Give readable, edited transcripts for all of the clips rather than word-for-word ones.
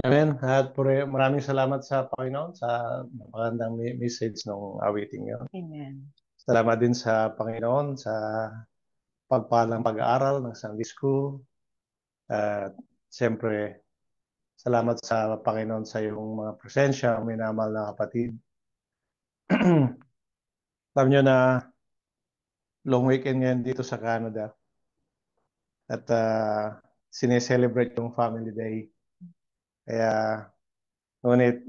Amen. At maraming salamat sa Panginoon sa magandang message ng awiting yun. Amen. Salamat din sa Panginoon sa pagpalang pag-aaral ng Sunday School. At siyempre, salamat sa Panginoon sa iyong mga presensya, minamahal na kapatid. Alam nyo na long weekend ngayon dito sa Canada at sineselebrate yung Family Day. Kaya, ngunit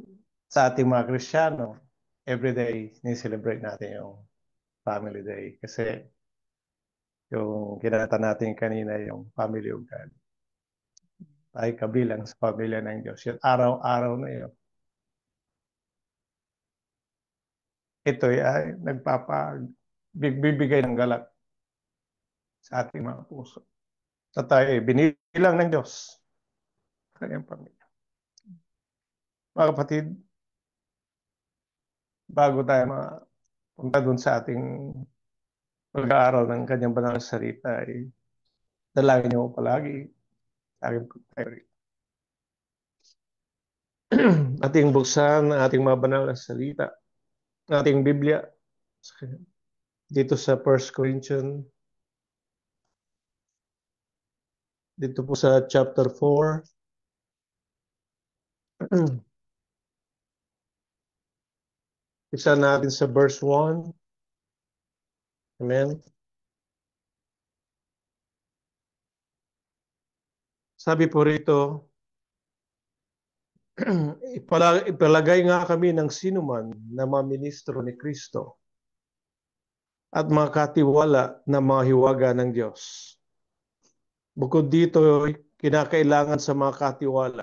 sa ating mga Kristiyano, everyday sineselebrate natin yung Family Day. Kasi yung kinata natin kanina, yung Family of God, ay kabilang sa pamilya ng Diyos. Yung araw-araw na yun. Ito ay nagbibigay ng galak sa ating mga puso. Sa tayo, binilang ng Diyos kanyang pamilya. Mga kapatid, bago tayo mapunta dun sa ating pag-aaral ng kanyang banal na salita, ay dalangin niyo palagi sa aking pagtayo. Ating buksan ang ating mga banal na salita, ating Biblia, dito sa 1 Corinthians, dito po sa chapter 4. Isa natin sa verse 1. Amen. Sabi po rito, ipalagay nga kami ng sinuman na mga ministro ni Kristo at mga katiwala na mga hiwaga ng Diyos. Bukod dito, kinakailangan sa mga katiwala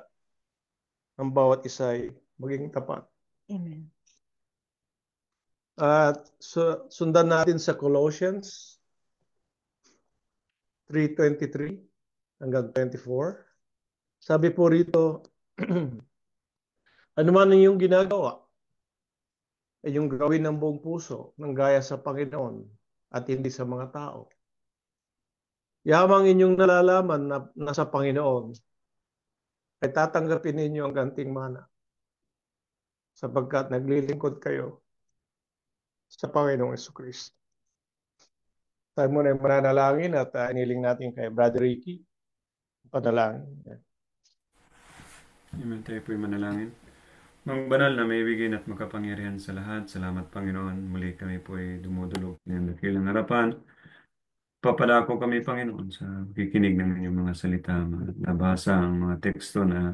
ang bawat isa ay maging tapat. Amen. At sundan natin sa Colossians 3:23 hanggang 24. Sabi po rito, ano man yung ginagawa, ay yung gawin ng buong puso, ng gaya sa Panginoon at hindi sa mga tao. Yamang inyong nalalaman na nasa Panginoon, ay tatanggapin ninyo ang ganting mana sapagkat naglilingkod kayo sa Panginoong Jesucristo. Tayo muna yung mananalangin at iniling natin kay Brother Ricky. Panalangin. Amen. Tayo po'y manalangin. Mang banal na may bigay at makapangyarihan sa lahat. Salamat, Panginoon. Muli kami po'y dumudulog ng dakilang harapan. Papadako kami, Panginoon, sa kikinig ng inyong mga salita, nabasa ang mga teksto na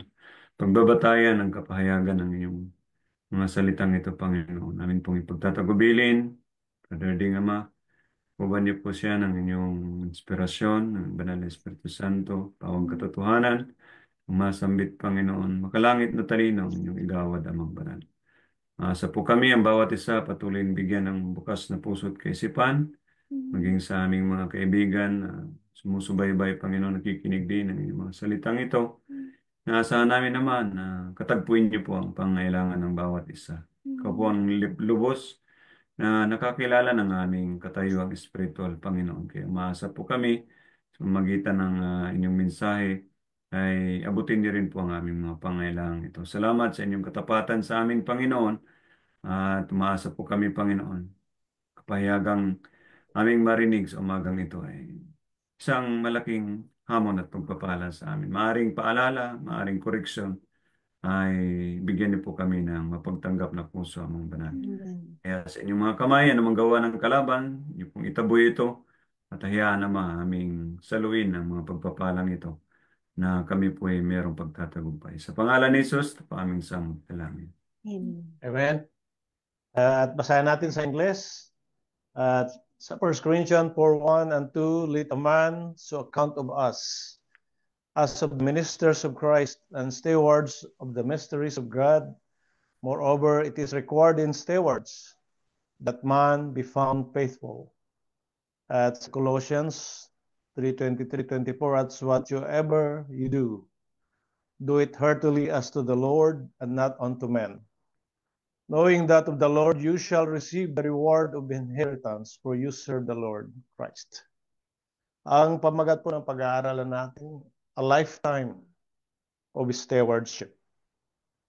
pagbabatayan ng kapahayagan ng inyong mga salitang ito, Panginoon. Namin pong ipagtatagubilin, Brother Ding Ama, kuban niyo po siya ng inyong inspirasyon, ng Banal na Espiritu Santo, pawang katotohanan, umasambit, Panginoon, makalangit na talino ang inyong igawad, Amang Banal. Asa po kami ang bawat isa patuloy bigyan ng bukas na puso't kaisipan, maging sa aming mga kaibigan na sumusubaybay, Panginoon, nakikinig din ng inyong mga salitang ito. Naasahan namin naman na katagpuin niyo po ang pangailangan ng bawat isa. Ikaw po ang lubos na nakakilala ng aming katayuang espiritual, Panginoon. Kaya umaasa po kami sa magitan ng inyong mensahe ay abutin niyo rin po ang aming mga pangailangan ito. Salamat sa inyong katapatan sa aming Panginoon at umaasa po kami, Panginoon. Kapahayagang aming marinig sa umagang ito ay isang malaking hamon at pagpapala sa amin. Maaring paalala, maaring koreksyon, ay bigyan niyo po kami ng mapagtanggap na puso, Amang Banal. Kaya sa inyong mga kamay, anumang gawa ng kalaban, niyo pong itaboy ito at hayaan naman aming saluin ang mga pagpapalang ito na kami po ay mayroong pagtatagumpay. Sa pangalan ni Jesus, ito po aming samang. Amen. Amen. At basahin natin sa Ingles. At sa 1 Corinthians 4:1 and 2, let a man so account of us as of ministers of Christ and stewards of the mysteries of God. Moreover, it is required in stewards that man be found faithful. At Colossians 3:23-24, at whatsoever you do, do it heartily as to the Lord and not unto men, knowing that of the Lord you shall receive the reward of inheritance, for you serve the Lord Christ. Ang pamagat po ng pag-aaralan natin, a lifetime of stewardship.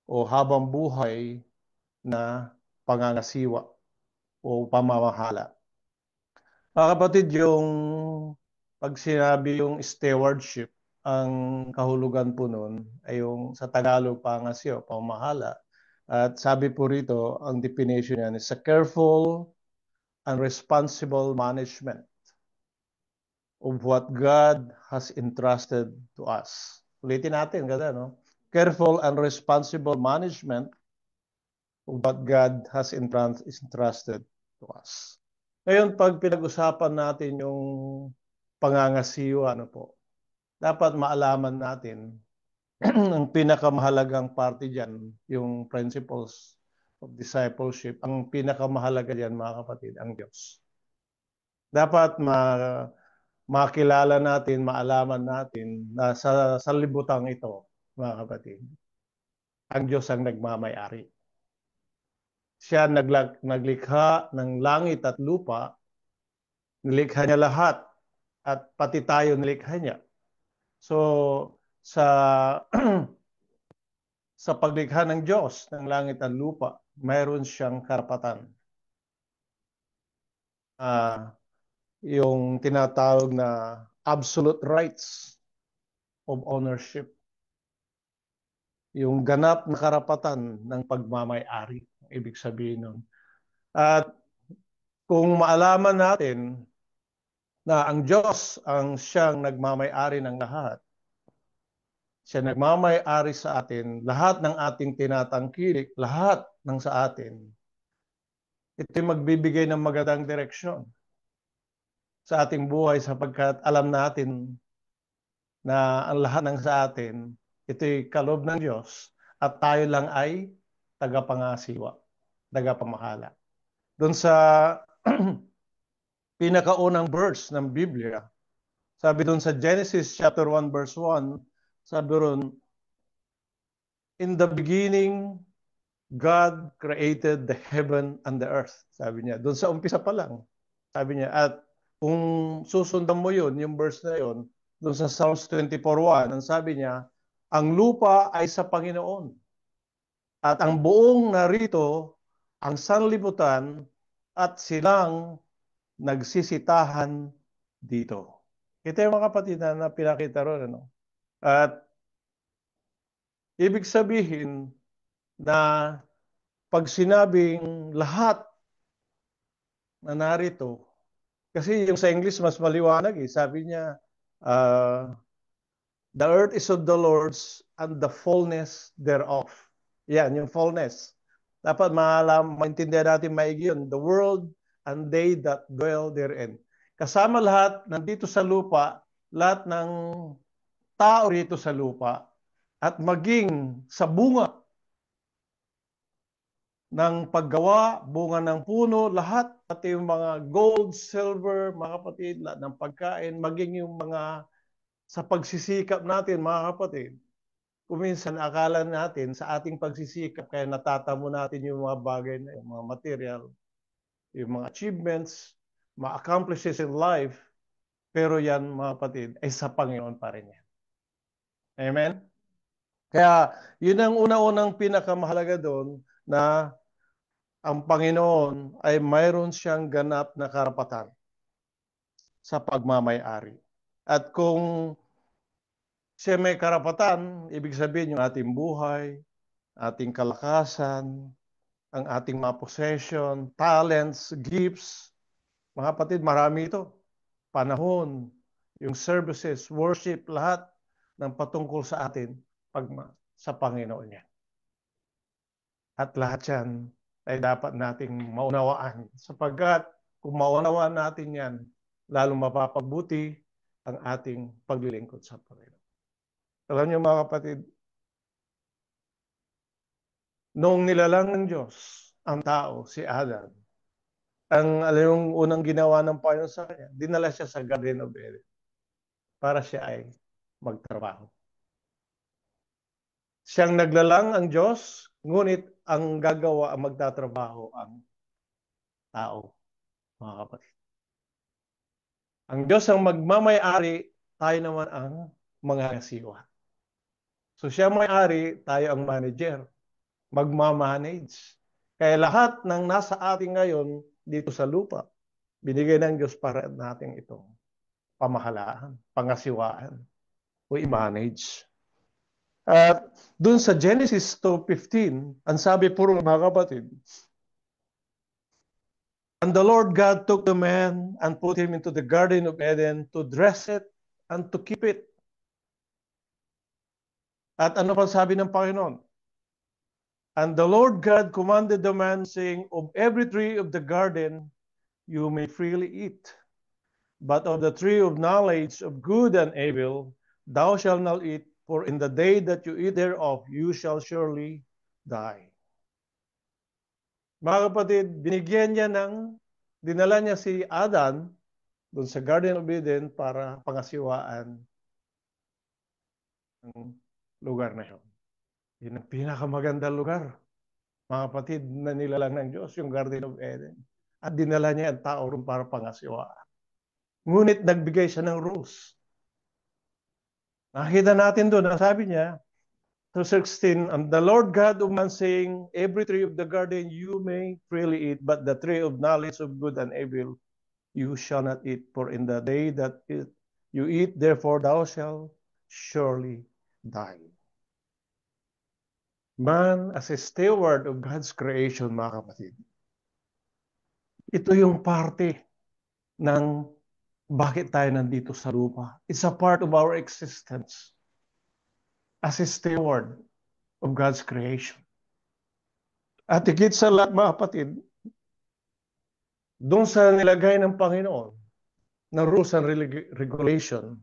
o habang buhay na pangangasiwa o pamamahala. Mga kapatid, yung pag sinabi yung stewardship, ang kahulugan po nun ay yung sa Tagalog pangasiwa, pamamahala. At sabi po rito, ang definition yan is a careful and responsible management of what God has entrusted to us. Ulitin natin, ganda, no? Careful and responsible management of what God has entrusted to us. Ngayon, pag pinag-usapan natin yung pangangasiwa, ano po, dapat maalaman natin ang pinakamahalagang parte dyan, yung principles of discipleship. Ang pinakamahalaga dyan, mga kapatid, ang Diyos. Dapat makilala natin, maalaman natin na sa libutang ito, mga kapatid, ang Diyos ang nagmamay-ari. Siya naglikha ng langit at lupa, nilikha niya lahat, at pati tayo nilikha niya. So, sa sa paglikha ng Diyos ng langit at lupa, mayroon siyang karapatan. Yung tinatawag na absolute rights of ownership. Yung ganap na karapatan ng pagmamay-ari, ibig sabihin nun. At kung maalaman natin na ang Diyos ang siyang nagmamay-ari ng lahat, siya nagmamay-ari sa atin, lahat ng ating tinatangkilik, lahat ng sa atin, ito'y magbibigay ng magandang direksyon sa ating buhay sapagkat alam natin na ang lahat ng sa atin, ito'y kaloob ng Diyos at tayo lang ay tagapangasiwa, tagapamahala. Doon sa pinakaunang verse ng Biblia, sabi doon sa Genesis chapter 1 verse 1, sabi doon, in the beginning, God created the heaven and the earth. Sabi niya, doon sa umpisa pa lang. Sabi niya, at kung susundan mo yun, yung verse na yun, doon sa Psalms 24:1, ang sabi niya, ang lupa ay sa Panginoon. At ang buong narito, ang sanlibutan at silang nagsisitahan dito. Ito yung mga kapatid na pinakita ron. Ano? At ibig sabihin na pag sinabing lahat na narito, kasi yung sa English mas maliwanag eh. Sabi niya, the earth is of the Lord's and the fullness thereof. Yan, yung fullness. Dapat maintindihan natin maigi yun. The world and they that dwell therein. Kasama lahat nandito sa lupa, lahat ng tao rito sa lupa, at maging sa bunga ng paggawa, bunga ng puno, lahat, pati yung mga gold, silver, mga kapatid, lahat ng pagkain, maging yung mga sa pagsisikap natin, mga kapatid. Kuminsan akala natin sa ating pagsisikap, kaya natatamo natin yung mga bagay na yung mga material, yung mga achievements, mga accomplishments in life, pero yan, mga kapatid, ay sa Panginoon pa rin yan. Amen? Kaya yun ang una-unang pinakamahalaga doon na ang Panginoon ay mayroon siyang ganap na karapatan sa pagmamay-ari. At kung siya may karapatan, ibig sabihin yung ating buhay, ating kalakasan, ang ating mga possession, talents, gifts, mga kapatid, marami ito. Panahon, yung services, worship, lahat ng patungkol sa atin sa Panginoon niya. At lahat yan ay dapat nating maunawaan. Sapagkat kung maunawaan natin yan, lalong mapapabuti ang ating paglilingkod sa Panginoon. Alam niyo mga kapatid, noong nilalang ng Diyos ang tao, si Adam, alam yung unang ginawa ng Panginoon sa kanya, dinala siya sa Garden of Eden para siya ay magtrabaho. Siyang naglalang ang Diyos, ngunit ang gagawa, ang magtatrabaho ang tao, mga kapatid. Ang Diyos ang magmamay-ari, tayo naman ang mangangasiwa. So siya may-ari, tayo ang manager. magmamanage. Kaya lahat ng nasa atin ngayon dito sa lupa, binigay ng Diyos para natin itong pamahalaan, pangasiwaan, o i-manage. At dun sa Genesis 2:15, ang sabi po mga kapatid, and the Lord God took the man and put him into the Garden of Eden to dress it and to keep it. At ano pa sabi ng Panginoon? And the Lord God commanded the man, saying, of every tree of the garden you may freely eat, but of the tree of knowledge of good and evil thou shalt not eat, for in the day that you eat thereof you shall surely die. Mga kapatid, dinala niya si Adan doon sa Garden of Eden para pangasiwaan ng lugar na yun. Yun ang pinakamagandang lugar, mga kapatid, na nilalang ng Diyos, yung Garden of Eden. At dinala niya ang tao rin para pangasiwaan. Ngunit nagbigay siya ng rules. Nakita natin doon, ang sabi niya, to 16, and the Lord God of man saying, every tree of the garden you may freely eat, but the tree of knowledge of good and evil you shall not eat, for in the day that you eat, therefore thou shalt surely die. Man, as a steward of God's creation, mga kapatid, ito yung parte ng bakit tayo nandito sa lupa. It's a part of our existence as a steward of God's creation. At higit sa lahat, mga kapatid, doon sa nilagay ng Panginoon na rules and regulation,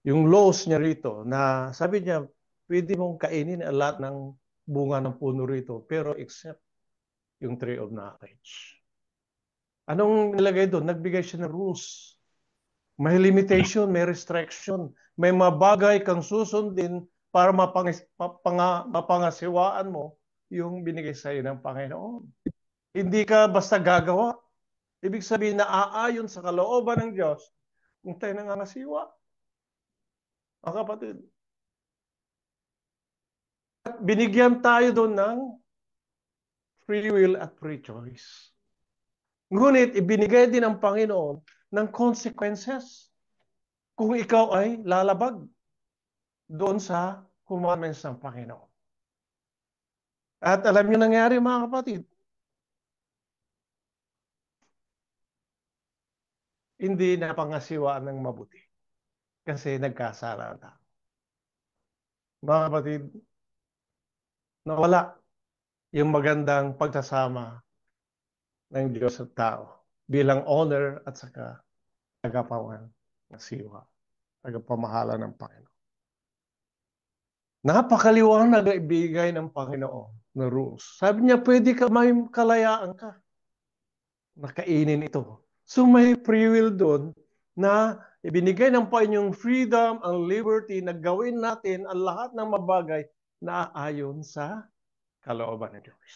yung laws niya rito, na sabi niya, pwede mong kainin ang lahat ng bunga ng puno rito, pero except yung tree of knowledge. Anong nilagay doon? Nagbigay siya ng rules. May limitation, may restriction, may mga bagay kang susundin para mapangasiwaan mo yung binigay sa iyo ng Panginoon. Hindi ka basta gagawa. Ibig sabihin na aayon sa kalooban ng Diyos kung tayo nangangasiwa. Mga kapatid, binigyan tayo doon ng free will at free choice. Ngunit ibinigay din ng Panginoon ng consequences kung ikaw ay lalabag doon sa commandments ng Panginoon. At alam niyo nangyari, mga kapatid, hindi napangasiwaan ng mabuti kasi nagkasala na. Mga kapatid, nawala yung magandang pagsasama ng Diyos at tao bilang owner at saka tagapangasiwa, tagapamahala ng Panginoon. Napakaliwanag na ibigay ng Panginoon na rules. Sabi niya, pwede ka, may kalayaan ka na kainin ito. So may free will doon na ibinigay ng Panginoon freedom and liberty na gawin natin ang lahat ng mabagay na ayon sa kalooban ng Diyos.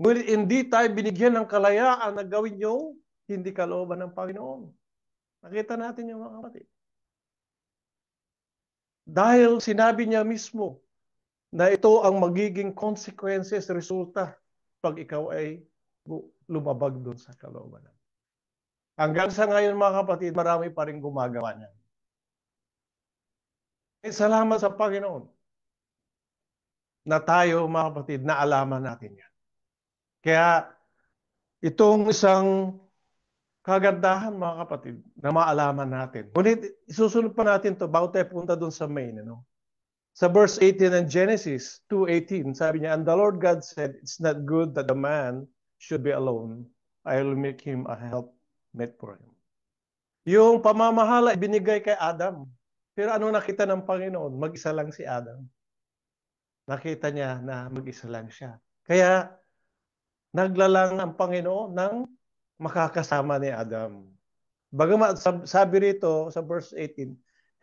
Ngunit hindi tayo binigyan ng kalayaan na gawin yung hindi kalooban ng Panginoon. Nakita natin yung mga kapatid. Dahil sinabi niya mismo na ito ang magiging consequences, resulta, pag ikaw ay lumabag doon sa kalooban. Hanggang sa ngayon, mga kapatid, marami pa rin gumagawa niyan. Salamat sa Panginoon na tayo, mga kapatid, naalaman natin yan. Kaya itong isang kagandahan, mga kapatid, na maalaman natin. Ngunit isusunod pa natin to bago tayo punta doon sa main. Sa verse 18 ng Genesis 2:18, sabi niya, and the Lord God said, it's not good that the man should be alone. I will make him a helpmate for him. Yung pamamahala ibinigay kay Adam. Pero ano nakita ng Panginoon? Mag-isa lang si Adam. Nakita niya na mag-isa lang siya. Kaya naglalang ang Panginoon ng makakasama ni Adam. Bagamat sabi rito sa verse 18,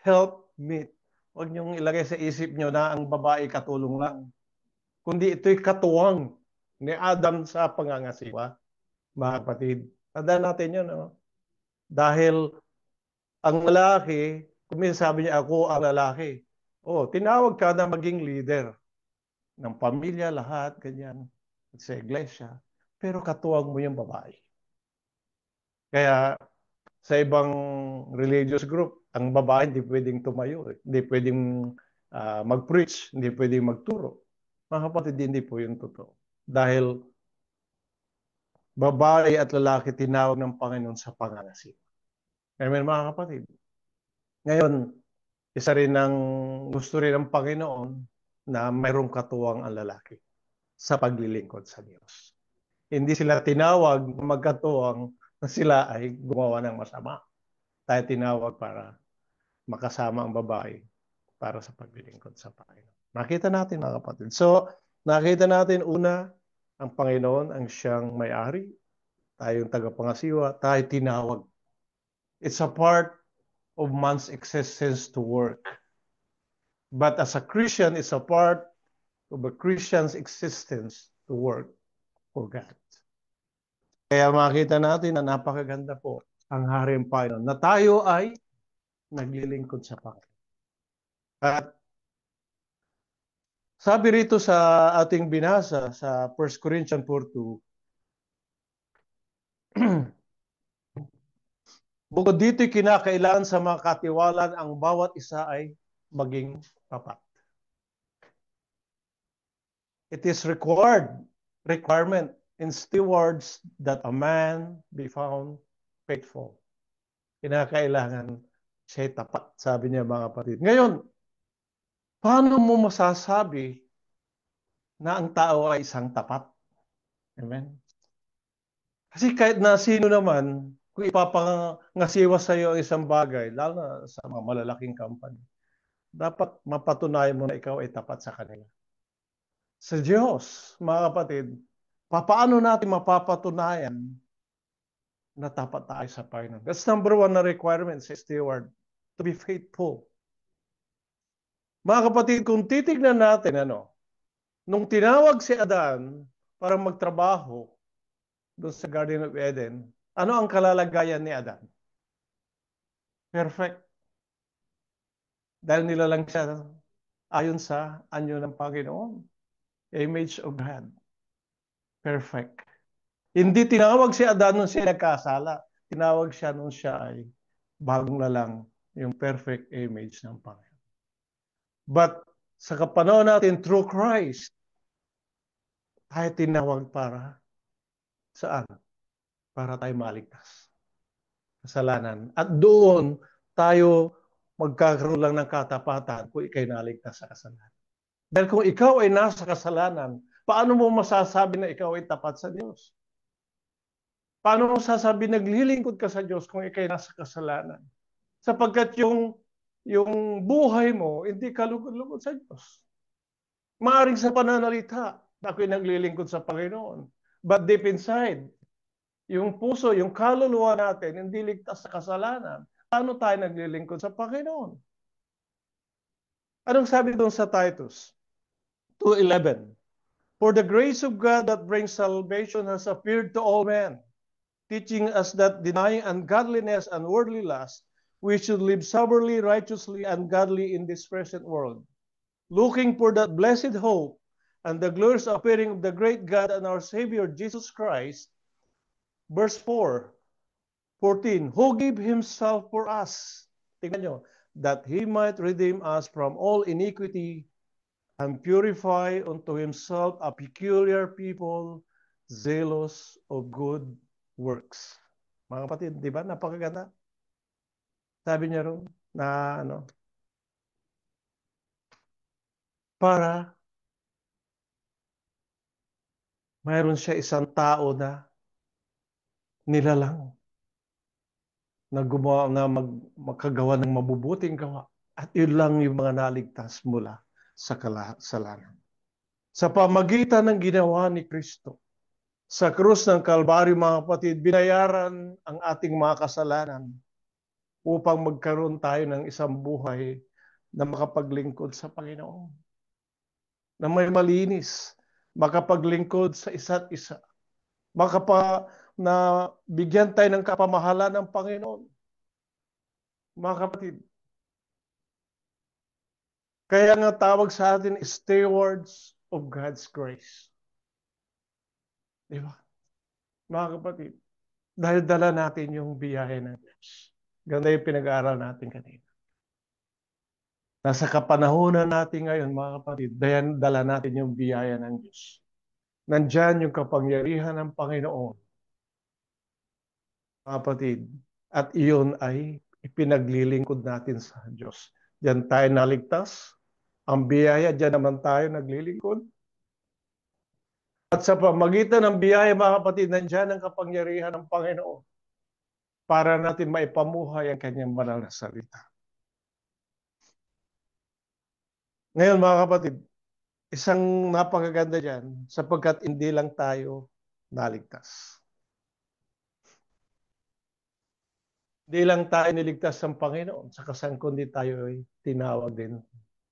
help meet. Huwag niyong ilagay sa isip niyo na ang babae katulong lang. Kundi ito'y katuwang ni Adam sa pangangasiwa. Mga kapatid, tandaan natin yun. No? Dahil ang lalaki, kung sabi niya ako ang lalaki, tinawag ka na maging leader ng pamilya, lahat, ganyan, sa iglesia, pero katuwang mo yung babae. Kaya sa ibang religious group, ang babae hindi pwedeng tumayo, hindi pwedeng mag-preach, hindi pwedeng magturo. Mga kapatid, hindi po yung totoo. Dahil babae at lalaki tinawag ng Panginoon sa pangangasin. Amen, mga kapatid. Ngayon, isa rin ang gusto rin ng Panginoon na mayroong katuwang ang lalaki sa paglilingkod sa Diyos. Hindi sila tinawag magkatuwang na sila ay gumawa ng masama. Tayo tinawag para makasama ang babae para sa paglilingkod sa Panginoon. Nakita natin, mga kapatid. So, nakita natin una, ang Panginoon ang siyang may-ari, tayong tagapangasiwa, tayo tinawag. It's a part of man's existence to work. But as a Christian, it's a part of a Christian's existence to work for God. Kaya makita natin na napakaganda po ang hari ng Panginoon na tayo ay naglilingkod sa Panginoon. At sabi rito sa ating binasa sa 1 Corinthians 4:2, bukod dito'y kinakailangan sa mga katiwalaan ang bawat isa ay maging tapat. It is requirement in stewards that a man be found faithful. Kinakailangan siya tapat, sabi niya, mga kapatid. Ngayon, paano mo masasabi na ang tao ay isang tapat? Amen? Kasi kahit na sino naman, kung ipapangasiwa sa iyo ang isang bagay, lalo na sa mga malalaking company, dapat mapatunayan mo na ikaw ay tapat sa kanila. Sa Diyos, mga kapatid, paano natin mapapatunayan na tapat tayo sa Panginoon? That's number one na requirement sa steward, to be faithful. Mga kapatid, kung titignan natin, nung tinawag si Adan para magtrabaho doon sa Garden of Eden, ano ang kalalagayan ni Adan? Perfect. Dahil nilalang siya ayon sa anyo ng Panginoon. Image of God. Perfect. Hindi tinawag si Adan nung siya nagkasala. Tinawag siya nung siya ay bagong lalang, yung perfect image ng Panginoon. But sa kapanahon natin, through Christ, tayo tinawag para saan? Para tayo maligtas. Kasalanan. At doon, tayo magkakaroon lang ng katapatan kung ikay naligtas sa kasalanan. Dahil kung ikaw ay nasa kasalanan, paano mo masasabi na ikaw ay tapat sa Diyos? Paano mo masasabi naglilingkod ka sa Diyos kung ikay nasa kasalanan? Sapagkat yung buhay mo, hindi ka lugod-lugod sa Diyos. Maaring sa pananalita, ako'y naglilingkod sa Panginoon. But deep inside, yung puso, yung kaluluwa natin, hindi ligtas sa kasalanan. Paano tayo naglilingkod sa Panginoon? Anong sabi doon sa Titus 2:11? For the grace of God that brings salvation has appeared to all men, teaching us that denying ungodliness and worldly lust, we should live soberly, righteously, and godly in this present world, looking for that blessed hope and the glorious appearing of the great God and our Savior Jesus Christ. Verse 14, who gave himself for us, tingnan nyo, that he might redeem us from all iniquity and purify unto himself a peculiar people, zealous of good works. Mga kapatid, di ba? Napakaganda. Sabi niya ron na para mayroon siya isang tao na nilalang na gumawa na magkagawa ng mabubuting gawa. At yun lang yung mga naligtas mula sa kasalanan. Sa pamagitan ng ginawa ni Kristo, sa krus ng Kalbaryo, mga kapatid, binayaran ang ating mga kasalanan upang magkaroon tayo ng isang buhay na makapaglingkod sa Panginoon. Na may malinis, makapaglingkod sa isa't isa. Na bigyan tayo ng kapamahalan ng Panginoon. Mga kapatid, kaya nga tawag sa atin stewards of God's grace. Di ba? Mga kapatid, dahil dala natin yung biyaya ng Diyos. Ganda yung pinag-aaral natin kanina. Nasa kapanahunan natin ngayon, mga kapatid, dala natin yung biyaya ng Diyos. Nandyan yung kapangyarihan ng Panginoon, mga kapatid, at iyon ay ipinaglilingkod natin sa Diyos. Diyan tayo naligtas. Ang biyaya, diyan naman tayo naglilingkod. At sa pamagitan ng biyaya, mga kapatid, nandyan ang kapangyarihan ng Panginoon para natin maipamuhay ang kanyang banal na salita. Ngayon, mga kapatid, isang napakaganda dyan sapagkat hindi lang tayo naligtas. Hindi lang tayo niligtas ng Panginoon, sa kundi tayo ay tinawag din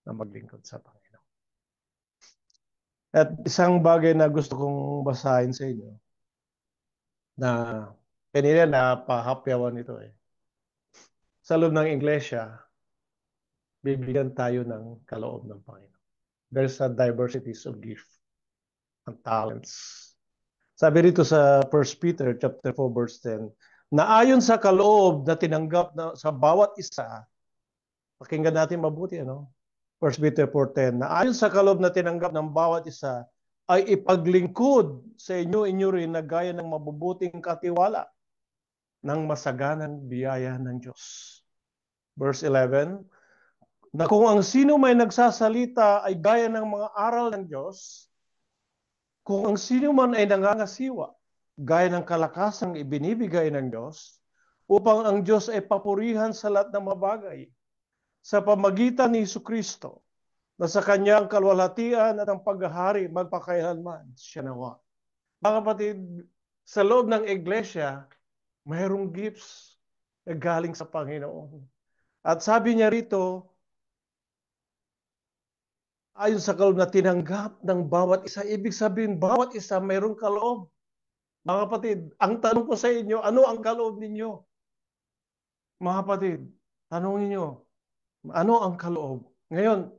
na maglingkod sa Panginoon. At isang bagay na gusto kong basahin sa inyo, na kanina napahapyawan ito eh. Sa loob ng iglesia, bibigyan tayo ng kaloob ng Panginoon. There's a diversities of gift and talents. Sabi rito sa 1 Peter chapter 4 verse 10, na ayon sa kaloob na tinanggap na sa bawat isa, pakinggan natin mabuti, ano? 1 Peter 4:10, na ayon sa kaloob na tinanggap ng bawat isa, ay ipaglingkod sa inyo rin na gaya ng mabubuting katiwala ng masaganang biyaya ng Diyos. Verse 11, na kung ang sino may nagsasalita ay gaya ng mga aral ng Diyos, kung ang sino man ay nangangasiwa, gaya ng kalakasang ibinibigay ng Diyos, upang ang Diyos ay papurihan sa lahat ng mga bagay, sa pamagitan ni Jesucristo, na sa kanya ang kalwalhatian at ang paghahari magpakailanman siya nawa. Mga kapatid, sa loob ng iglesia, mayroong gifts na galing sa Panginoon. At sabi niya rito, ayon sa kaloob na tinanggap ng bawat isa, ibig sabihin, bawat isa mayroong kaloob. Mga kapatid, ang tanong ko sa inyo, ano ang kaloob ninyo? Mga kapatid, tanongin niyo, ano ang kaloob? Ngayon,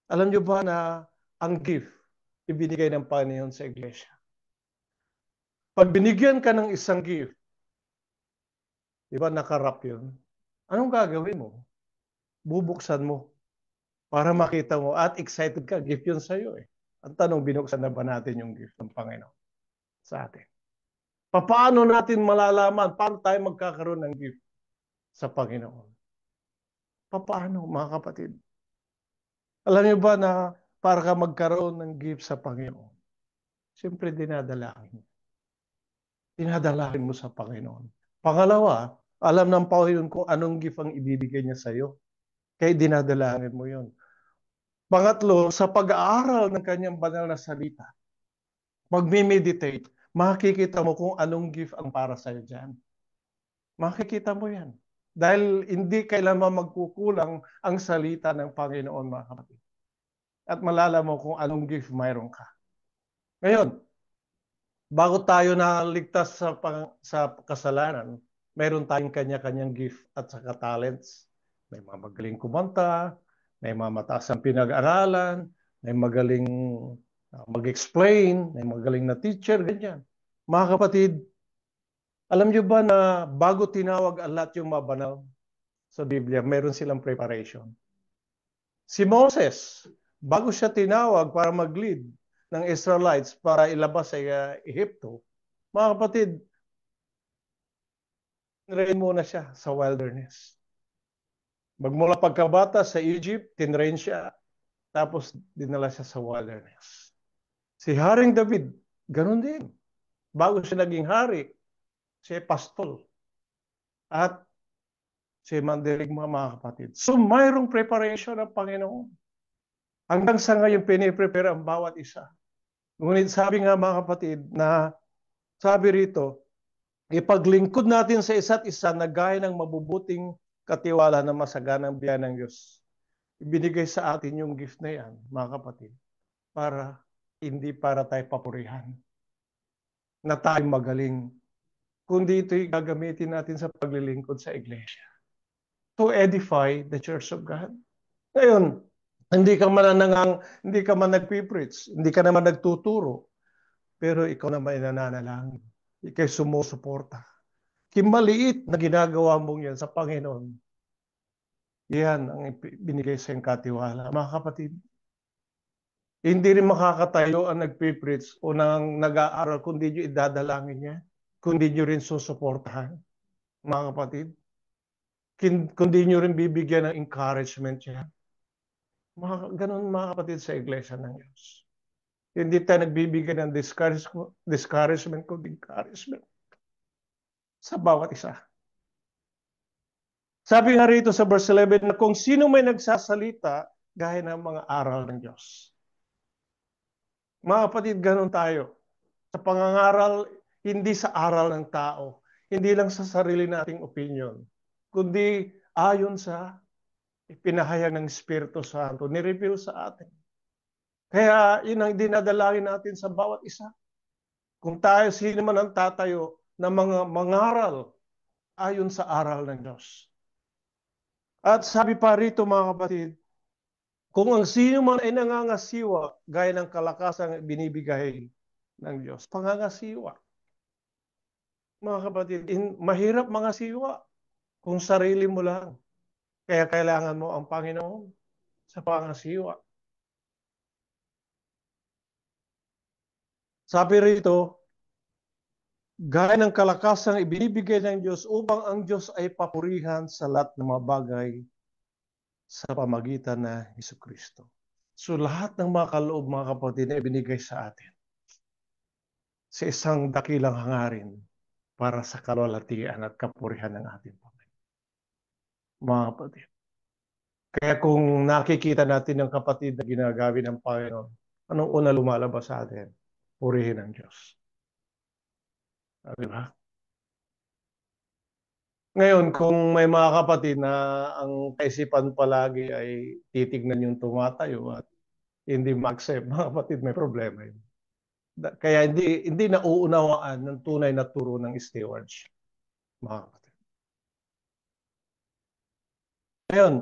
alam niyo ba na ang gift, ibinigay ng Panginoon sa iglesia? Pag binigyan ka ng isang gift, di ba nakarap yun? Anong gagawin mo? Bubuksan mo para makita mo at excited ka. Gift yun sa'yo eh. Ang tanong, binuksan na ba natin yung gift ng Panginoon sa atin? Paano natin malalaman? Paano tayo magkakaroon ng gift sa Panginoon? Paano, mga kapatid? Alam niyo ba na para ka magkaroon ng gift sa Panginoon, siyempre dinadalangin. Dinadalangin mo sa Panginoon. Pangalawa, alam ng Panginoon kung anong gift ang ibibigay niya sa iyo. Kaya dinadalangin mo yun. Pangatlo, sa pag-aaral ng kanyang banal na salita, magme-meditate, makikita mo kung anong gift ang para sa iyo dyan. Makikita mo yan. Dahil hindi kailanman magkukulang ang salita ng Panginoon, mga kapatid. At malalaman mo kung anong gift mayroon ka. Ngayon, bago tayo naligtas sa kasalanan, mayroon tayong kanya-kanyang gift at saka talents. May mga magaling kumanta, may mga mataas ang pinag-aralan, may magaling mag-explain, may magaling na teacher, ganyan. Mga kapatid, alam niyo ba na bago tinawag ang lahat yung mabanal sa Biblia, mayroon silang preparation. Si Moses, bago siya tinawag para mag-lead ng Israelites para ilabas sa Ehipto, mga kapatid, tinrain muna siya sa wilderness. Magmula pagkabata sa Egypt, tinrain siya, tapos dinala siya sa wilderness. Si Haring David, ganun din. Bago siya naging hari, siya pastol. At si Mandirigma, mga kapatid. So mayroong preparation ng Panginoon. Hanggang sa ngayon, piniprepare ang bawat isa. Ngunit sabi nga, mga kapatid, na sabi rito, ipaglingkod natin sa isa't isa na gaya ng mabubuting katiwala na masaganang biyaya ng Diyos. Ibinigay sa atin yung gift na yan, mga kapatid, para hindi para tayo papurihan, na tayo magaling, kundi ito'y gagamitin natin sa paglilingkod sa iglesia to edify the Church of God. Ngayon, Hindi ka man nagpipreach, hindi ka naman nagtuturo, pero ikaw naman ay nananalangin. Ika'y sumusuporta. Kimaliit na ginagawa mong yan sa Panginoon, yan ang binigay sa iyong katiwala. Mga kapatid, hindi rin makakatayo ang nagpipreach o nang nag-aaral kung di nyo idadalangin niya, kung di nyo rin susuportahan. Mga kapatid, kung di nyo rin bibigyan ng encouragement niya. Ganun mga kapatid sa iglesia ng Diyos. Hindi tayo nagbibigay ng discouragement kundi encouragement sa bawat isa. Sabi nga rito sa verse 11 na kung sino may nagsasalita gaya ng mga aral ng Diyos. Mga kapatid, ganun tayo. Sa pangangaral, hindi sa aral ng tao, hindi lang sa sarili nating opinion, kundi ayon sa ipinahayag ng Espiritu Santo, ni-reveal sa atin. Kaya yun ang dinadalangin natin sa bawat isa. Kung tayo sino man ang tatayo ng mga mangaral ayon sa aral ng Diyos. At sabi pa rito mga kapatid, kung ang sino man ay nangangasiwa gaya ng kalakasang binibigay ng Diyos, pangangasiwa. Mga kapatid, mahirap mangasiwa kung sarili mo lang. Kaya kailangan mo ang Panginoon sa pangasiwa. Sabi rito, gaya ng kalakasang ibinibigay ng Diyos upang ang Diyos ay papurihan sa lahat ng mga bagay sa pamagitan na Jesucristo. So lahat ng mga kaloob, mga kapatid, na ibinigay sa atin sa isang dakilang hangarin para sa kalwalhatian at kapurihan ng ating Panginoon. Mga kapatid. Kaya kung nakikita natin ng kapatid na ginagawa ng Panginoon, anong una lumalabas sa atin? Purihin ang Diyos. Di ba? Ngayon, kung may mga kapatid na ang kaisipan palagi ay titignan yung tumatayo at hindi ma-accept, mga kapatid, may problema yun. Kaya hindi nauunawaan ng tunay na turo ng stewardship, mga kapatid. Ngayon,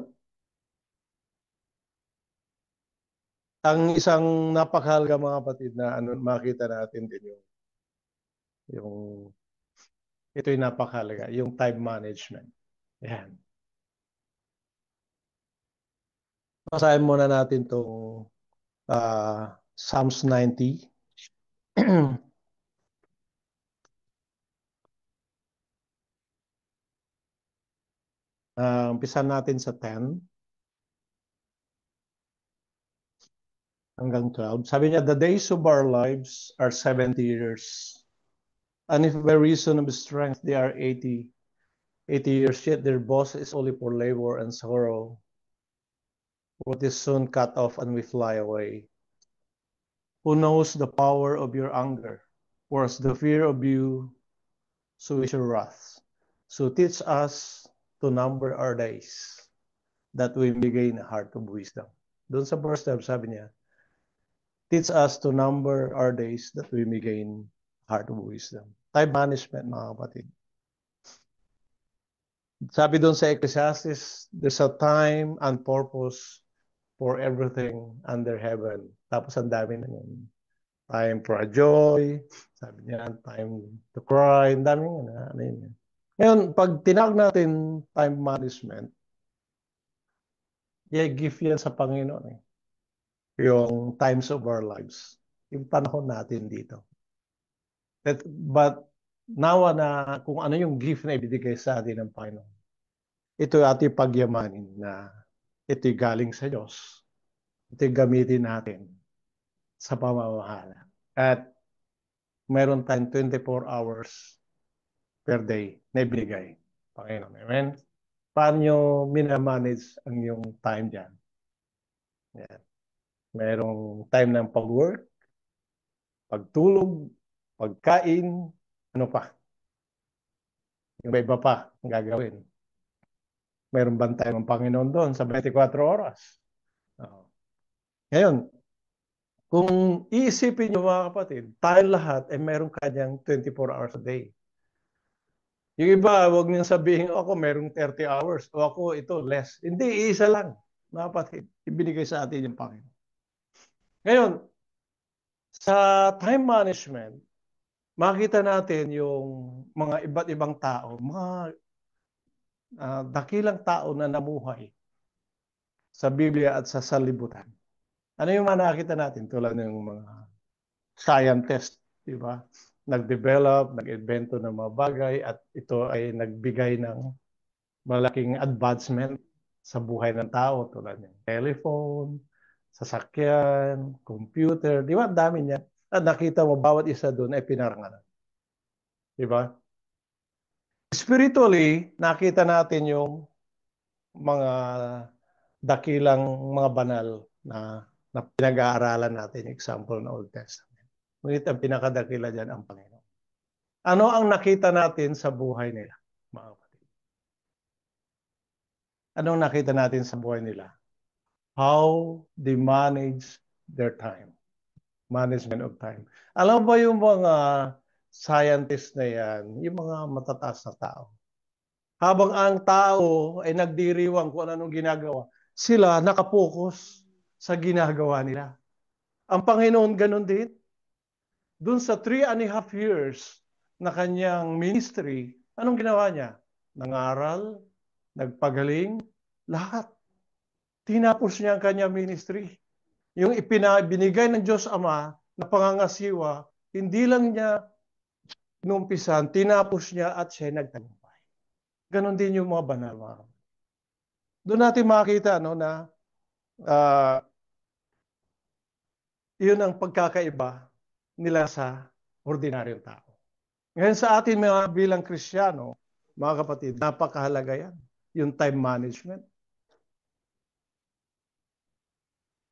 ang isang napakahalaga mga kapatid na makita natin din yung ito yung napakahalaga, yung time management. Yan. Basahin muna natin itong Psalms 90. Umpisa natin sa 10 hanggang 12. Sabi niya, the days of our lives are 70 years. And if by reason of strength they are 80 years, yet their boss is only for labor and sorrow. What is soon cut off and we fly away. Who knows the power of your anger? Whereas the fear of you, so is your wrath. So teach us to number our days, that we may gain a heart of wisdom. Doon sa verse 12, sabi niya, teach us to number our days, that we may gain a heart of wisdom. Time management, mga kapatid. Sabi doon sa Ecclesiastes, there's a time and purpose for everything under heaven. Tapos ang dami na yun. Time for a joy, sabi niya, time to cry, ang dami ano yun. Ngayon, pag tinawag natin time management, gift yan sa Panginoon eh. Yung times of our lives. Yung panahon natin dito. But nawa na kung ano yung gift na ibigay sa atin ng Panginoon. Ito ating pagyamanin na ito'y galing sa Diyos. Ito'y gamitin natin sa pamamahala. At mayroon tayong 24 hours per day na ibigay. Panginoon. Amen? Paano nyo minamanage ang yung time dyan? Yan. Mayroong time ng pag-work, pagtulog, pagkain, ano pa? Yung iba pa ang gagawin. Mayroon bantay ng Panginoon doon sa 24 oras. Ngayon, kung iisipin nyo mga kapatid, tayo lahat ay mayroong kanyang 24 hours a day. Yung iba, huwag niyong sabihin, ako mayroong 30 hours o ako ito less. Hindi, isa lang. Mga kapatid, ibinigay sa atin yung Panginoon. Ngayon, sa time management, makita natin yung mga iba't ibang tao, mga dakilang tao na namuhay sa Biblia at sa salibutan. Ano yung mga nakita natin? Tulad ng mga scientist, di ba? Nag-develop, nag-invento ng mga bagay at ito ay nagbigay ng malaking advancement sa buhay ng tao tulad ng telephone, sasakyan, computer, di ba? Ang dami niya. At nakita mo, bawat isa doon ay pinarangalan. Di ba? Spiritually, nakita natin yung mga dakilang mga banal na pinag-aaralan natin, example ng Old Testament. Ngunit ang pinakadakila dyan ang Panginoon. Ano ang nakita natin sa buhay nila, mga kapatid? Anong nakita natin sa buhay nila? How they manage their time. Management of time. Alam ba yung mga scientists na yan, yung mga matataas na tao? Habang ang tao ay nagdiriwang kung anong ginagawa, sila nakapokus sa ginagawa nila. Ang Panginoon ganun din. Doon sa 3.5 years na kanyang ministry, anong ginawa niya? Nangaral, nagpagaling, lahat. Tinapos niya ang kanyang ministry. Yung binigay ng Diyos Ama na pangangasiwa, hindi lang niya inumpisan, tinapos niya at siya nagtagumpay. Ganon din yung mga banal. Doon natin makita na yun ang pagkakaiba nila sa ordinaryong tao. Ngayon sa atin mga bilang Kristiyano, mga kapatid, napakahalaga yan, yung time management.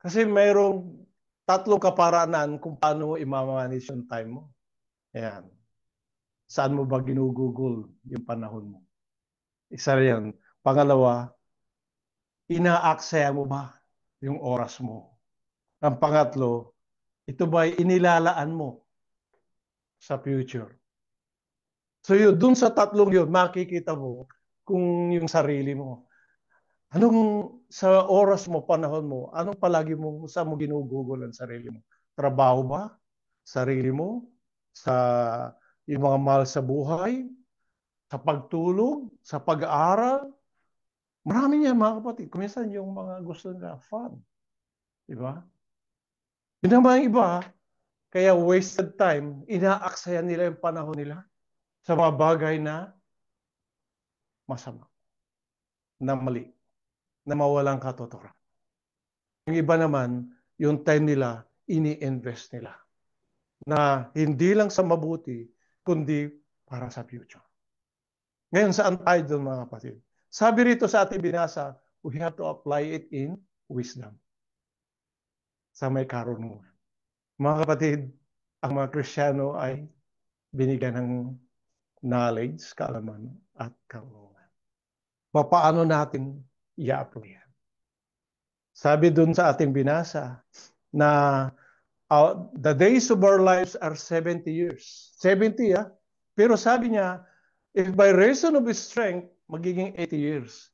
Kasi mayroong tatlong kaparaanan kung paano mo i-manage yung time mo. Ayan. Saan mo ba ginugugol yung panahon mo? Isa yan. Pangalawa, inaaksaya mo ba yung oras mo? Ang pangatlo, ito ba inilalaan mo sa future? So yun, dun sa tatlong yun, makikita mo kung yung sarili mo. Anong sa oras mo, panahon mo, anong palagi mo, saan mo ginugugol ang sarili mo? Trabaho ba? Sarili mo? Sa yung mga mahal sa buhay? Sa pagtulog? Sa pag-aaral? Marami niya mga kapatid. Kuminsan yung mga gusto nila, fun. Diba? Yun naman iba, kaya wasted time, inaaksaya nila yung panahon nila sa mga bagay na masama, na mali, na mawalang katotohanan. Yung iba naman, yung time nila, ini-invest nila na hindi lang sa mabuti, kundi para sa future. Ngayon, saan tayo doon mga kapatid? Sabi rito sa ating binasa, we have to apply it in wisdom. Sa may karunungan. Mga kapatid, ang mga Kristiyano ay binigyan ng knowledge, kaalaman, at karunungan. Paano natin i-apply? Sabi dun sa ating binasa na the days of our lives are 70 years. 70, ah? Pero sabi niya, if by reason of his strength, magiging 80 years.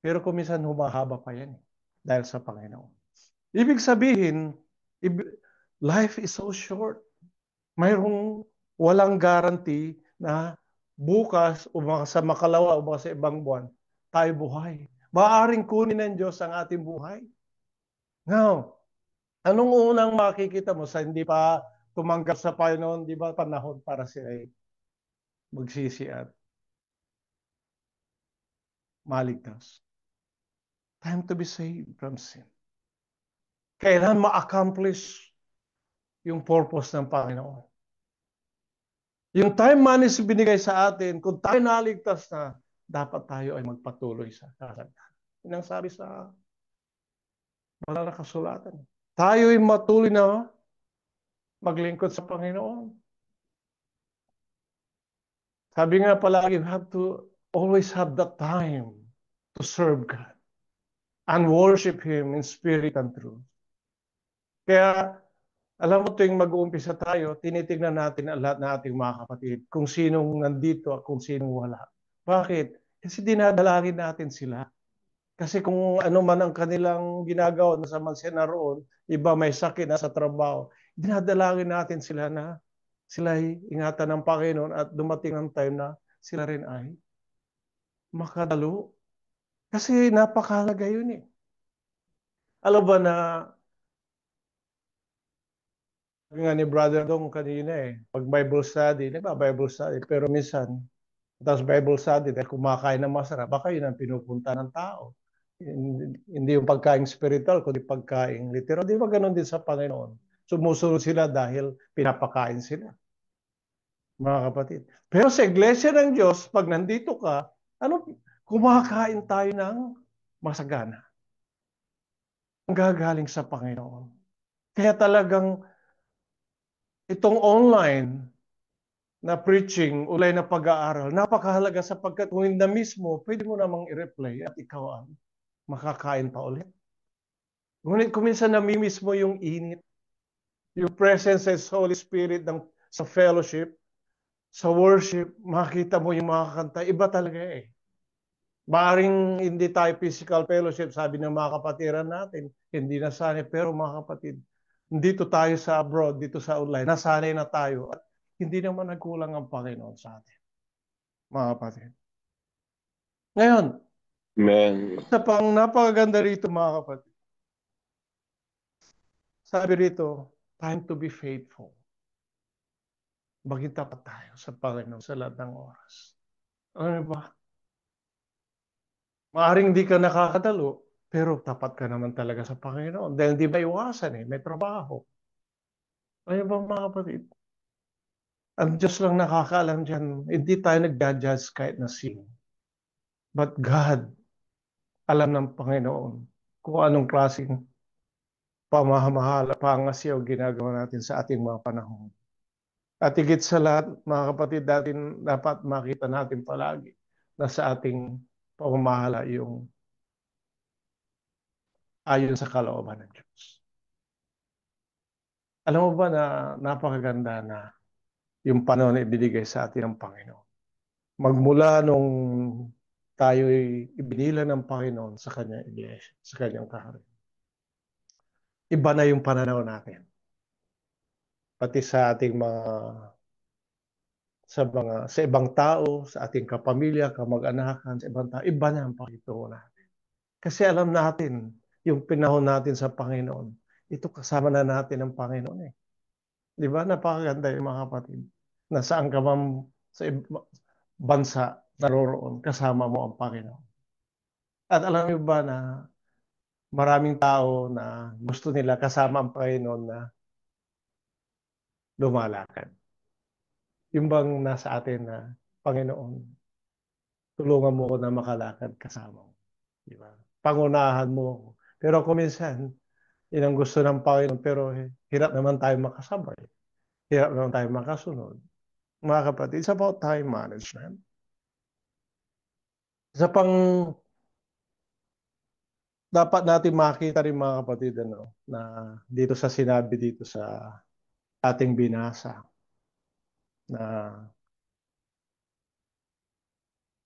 Pero kuminsan humahaba pa yan dahil sa Panginoon. Ibig sabihin, life is so short. Mayroong walang guarantee na bukas o sa makalawa o sa ibang buwan, tayo buhay. Maaaring kunin ng Diyos ang ating buhay. Now, anong unang makikita mo sa hindi pa tumanggap sa Panginoon, di ba panahon para sila magsisi at maligtas? Time to be saved from sin. Kailan ma-accomplish yung purpose ng Panginoon? Yung time management binigay sa atin, kung tayo naligtas na, dapat tayo ay magpatuloy sa kasaganaan. Yun ang sabi sa banal na kasulatan. Tayo ay matuloy na maglingkod sa Panginoon. Sabi nga palagi, you have to always have the time to serve God and worship Him in spirit and truth. Kaya, alam mo tuwing mag-uumpisa tayo, tinitingnan natin ang lahat ng ating mga kapatid, kung sinong nandito at kung sinong wala. Bakit? Kasi dinadalangin natin sila. Kasi kung ano man ang kanilang ginagawa, nasa man sila naroon, iba may sakit na sa trabaho, dinadalangin natin sila na sila ay ingatan ng Panginoon at dumating ang time na sila rin ay makadalo. Kasi napakahalaga yun eh. Alam ba na, sabi nga ni Brother Dong kanina eh, pag Bible study, nagba-Bible study, pero minsan, tapos Bible study, dahil kumakain ng masarap, baka yun ang pinupunta ng tao. Hindi yung pagkain spiritual, kundi pagkain literal. Di ba ganun din sa Panginoon? Sumusunod sila dahil pinapakain sila, mga kapatid. Pero sa Iglesia ng Diyos, pag nandito ka, ano, kumakain tayo ng masagana. Ang gagaling sa Panginoon. Kaya talagang itong online na preaching, ulay na pag-aaral, napakahalaga sapagkat kung na mismo, pwede mo namang i-replay at ikaw ang makakain pa ulit. Ngunit kuminsan namimiss mo yung init, yung presence of Holy Spirit sa fellowship, sa worship, makita mo yung mga kanta, iba talaga eh. Maaring hindi tayo physical fellowship, sabi ng mga kapatiran natin, hindi nasanay, pero mga kapatid, dito tayo sa abroad, dito sa online, nasanay na tayo at hindi naman nagkulang ang Panginoon sa atin, mga kapatid. Ngayon, Amen. isa pang napakaganda rito mga kapatid. Sabi rito, time to be faithful. Maging tapat tayo sa Panginoon sa lahat ng oras. Ano ba? Maaring di ka nakakadalo, pero tapat ka naman talaga sa Panginoon. Dahil di ba iwasan eh, may trabaho. Ano ba mga kapatid? Ang Diyos lang nakakaalam dyan. Hindi tayo nag-judge kahit na sino. But God, alam ng Panginoon kung anong klaseng pamamahala, pangasiyaw ginagawa natin sa ating mga panahon. At higit sa lahat, mga kapatid, dapat makita natin palagi na sa ating pamamahala yung ayon sa kalooban ng Diyos. Alam mo ba na napakaganda na yung panahon na ibinigay sa atin ng Panginoon? Magmula nung tayo'y ibinila ng Panginoon sa kanyang iglesia, sa kanyang kaharian. Iba na yung pananaw natin. Pati sa ating sa ibang tao, sa ating kapamilya, kamag-anakan, sa ibang tao, iba na ang pakitungo natin. Kasi alam natin, yung pinahon natin sa Panginoon, ito kasama na natin ang Panginoon eh. Di ba? Napakaganda yung mga kapatid. Nasaan ka man sa bansa, naroroon, kasama mo ang Panginoon. At alam niyo ba na maraming tao na gusto nila kasama ang Panginoon na lumalakad. Yung bang nasa atin na, Panginoon, tulungan mo ko na makalakad kasama mo. Di ba? Pangunahan mo ako. Pero kung minsan, yun ang gusto ng Panginoon, pero hirap naman tayo makasabay. Hirap naman tayo makasunod. Mga kapatid, it's about time management. Isa pang dapat natin makita rin mga kapatid na dito sa sinabi dito sa ating binasa na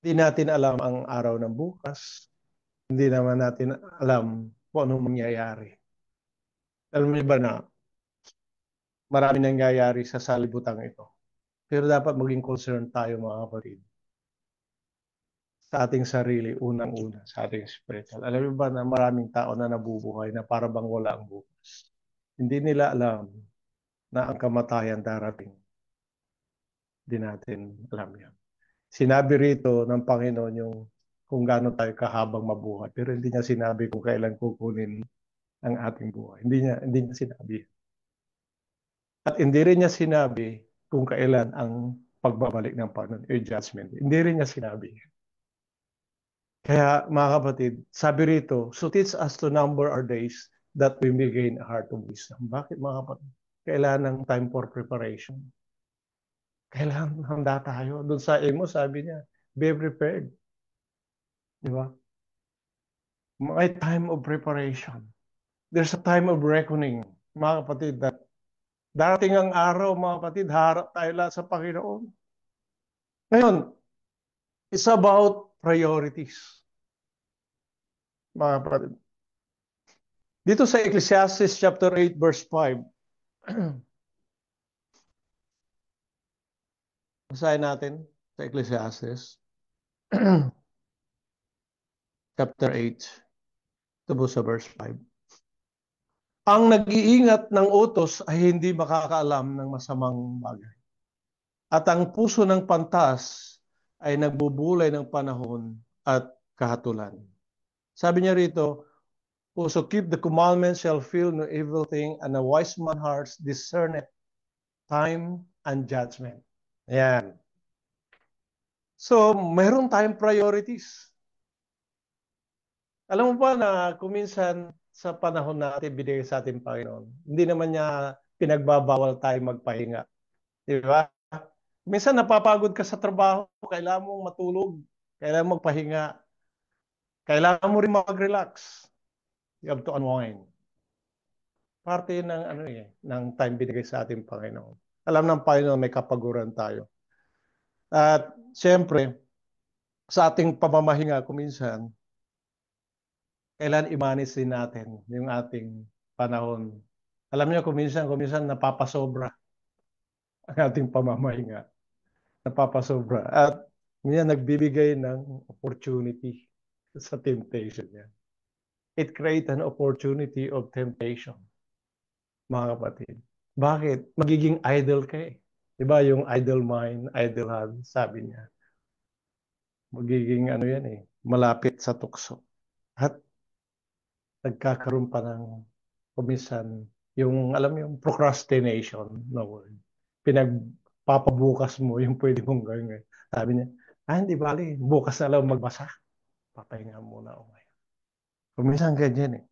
hindi natin alam ang araw ng bukas. Hindi naman natin alam kung anong mangyayari. Alam niyo ba na marami nangyayari sa salibutan ito. Pero dapat maging concerned tayo mga kapatid sa ating sarili, unang-una, sa ating spiritual. Alam niyo ba na maraming tao na nabubuhay na para bang wala ang bukas. Hindi nila alam na ang kamatayan darating. Hindi natin alam yan. Sinabi rito ng Panginoon yung kung gaano tayo kahabang mabuhay. Pero hindi niya sinabi kung kailan kukunin ang ating buhay. Hindi niya sinabi. At hindi rin niya sinabi kung kailan ang pagbabalik ng Panginoon, yung judgment. Hindi rin niya sinabi. Kaya mga kapatid, sabi rito, so teach us to number our days that we may gain a heart of wisdom. Bakit mga kapatid? Kailangan ng time for preparation. Kailangan handa tayo. Doon sa Amos, sabi niya, be prepared. Di ba? May time of preparation. There's a time of reckoning, mga kapatid, that darating ang araw, mga kapatid, harap tayo lahat sa Panginoon. Ngayon, it's about priorities. mga kapatid. Dito sa Ecclesiastes chapter 8 verse 5, basahin natin sa Ecclesiastes chapter 8, ito po sa verse 5. Ang nag-iingat ng utos ay hindi makakaalam ng masamang bagay. At ang puso ng pantas ay nagbubulay ng panahon at kahatulan. Sabi niya rito, whoso keep the commandments shall feel no evil thing, and a wise man's heart discerneth time and judgment. Ayan. So, meron tayong priorities. Alam mo ba na kuminsan sa panahon natin binigay sa ating Panginoon, hindi naman niya pinagbabawal tayo magpahinga. Di ba? Minsan napapagod ka sa trabaho, kailangan mong matulog, kailangan mong magpahinga, kailangan mo rin mag-relax. You have to unwind. Parte ng ng time binigay sa ating Panginoon. Alam ng Panginoon may kapaguran tayo. At siyempre, sa ating pamamahinga kuminsan, kailan i-manage din natin yung ating panahon. Alam niyo, kuminsan napapasobra ang ating pamamahinga. Napapasobra. At niya nagbibigay ng opportunity sa temptation niya. It creates an opportunity of temptation, mga kapatid. Bakit? Magiging idle ka eh. Diba yung idle mind, idle hand, sabi niya. Magiging yan eh, malapit sa tukso. At nagkakaroon pa ng kuminsan yung, alam mo yung procrastination na word. Pinagpapabukas mo yung pwede mong gawin. Sabi niya, hindi bali, bukas na lang magbasa. Papahinga muna ako ngayon. Kuminsan ganyan eh.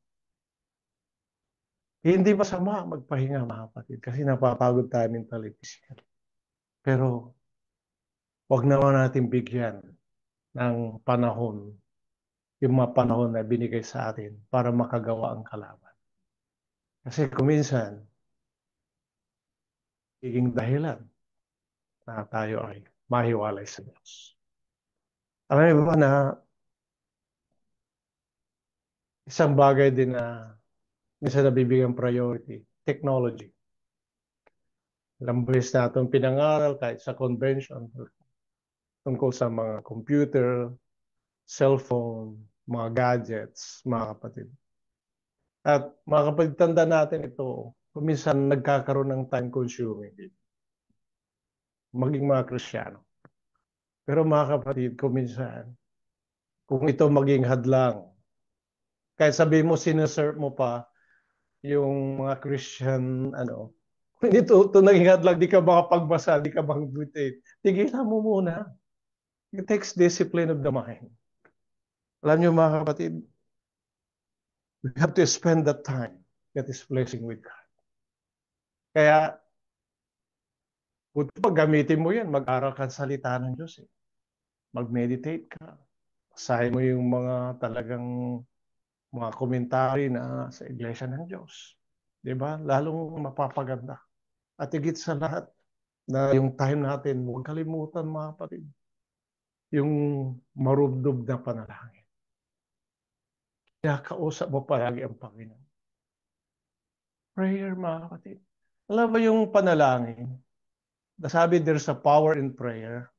Hindi masama magpahinga mga kapatid kasi napapagod tayo mentally. Pero wag naman natin bigyan ng panahon, yung mga panahon na binigay sa atin para makagawa ang kalaban. Kasi kuminsan, higing dahilan na tayo ay mahiwalay sa Diyos. Alam niyo ba na isang bagay din na minsan nabibigyan priority, technology. Ilang beses na itong pinangaral kahit sa convention tungkol sa mga computer, cellphone, mga gadgets, mga kapatid. At mga kapatid, tanda natin ito, minsan nagkakaroon ng time consuming maging mga Kristiyano. Pero mga kapatid, kuminsan, kung ito maging hadlang, kahit sabihin mo, sineserve mo pa yung mga Christian, kung ito naging hadlang, di ka makapagbasa, di ka mag-meditate, tigilan mo muna. It takes discipline of the mind. Alam niyo mga kapatid, we have to spend that time that is pleasing with God. Kaya, kung pag gamitin mo yan, mag-aral ka sa salita ng Diyos. Mag-meditate ka. Basahin mo yung mga talagang mga komentary na sa Iglesia ng Diyos. Diba? Lalong mapapaganda. At higit sa lahat, na yung time natin, huwag kalimutan mga kapatid, yung marubdob na panalangin. Kaya kausap mo palagi ang Panginoon. Prayer mga kapatid. Alam mo yung panalangin, nasabi there's a power in prayer.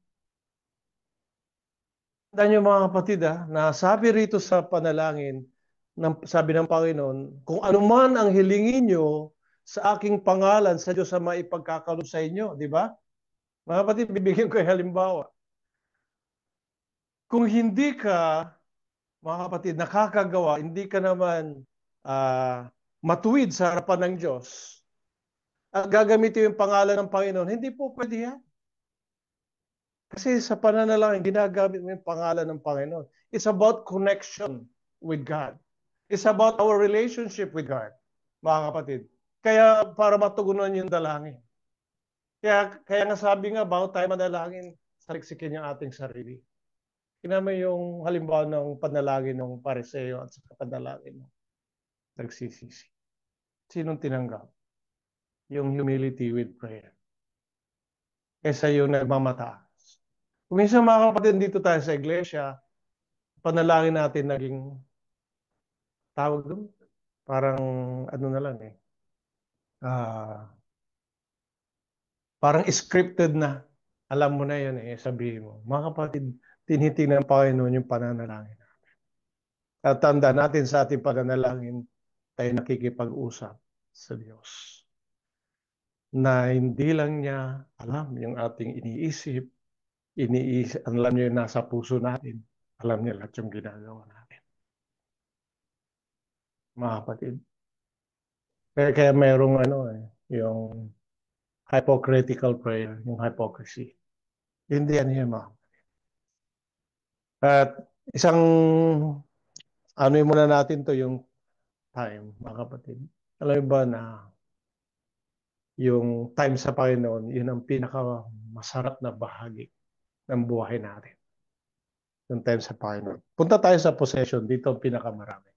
Tandaan niyo mga kapatid, nasabi rito sa panalangin, sabi ng Panginoon, kung anuman ang hilingin nyo sa aking pangalan sa Diyos sa maipagkakalob sa inyo, di ba? Mga kapatid, bibigyan ko yung halimbawa. Kung hindi ka, mga kapatid, nakakagawa, hindi ka naman matuwid sa harapan ng Diyos, at gagamitin yung pangalan ng Panginoon, hindi po pwede yan. Kasi sa pananalangin, ginagamit mo yung pangalan ng Panginoon. It's about connection with God. It's about our relationship with God, mga kapatid. Kaya para matugunan yung dalangin. Kaya nga sabi nga, bago tayo manalangin, saliksikin yung ating sarili. Kinama yung halimbawa ng panalangin ng pariseo at sa panalangin ng nagsisisi. Sinong tinanggap? Yung humility with prayer. Kesa yung nagmamataas. Kung minsan mga kapatid, dito tayo sa iglesia, panalangin natin naging tawag doon, parang ano na lang eh. Parang scripted na. Alam mo na yun eh, sabihin mo. Mga kapatid, tinitingnan ng Panginoon yung pananalangin. At tanda natin sa ating pananalangin, tayo nakikipag-usap sa Diyos. Na hindi lang niya alam yung ating iniisip, alam niya yung nasa puso natin. Alam niya lahat yung ginagawa natin. Mga kapatid. Kaya mayroong ano eh, yung hypocritical prayer, yung hypocrisy. Hindi yan yun, mga. At isang, ano yung muna natin to yung time, mga kapatid. Alam mo ba na yung time sa Panginoon, yun ang pinaka masarap na bahagi ng buhay natin. Yung time sa Panginoon. Punta tayo sa possession, dito ang pinakamarami.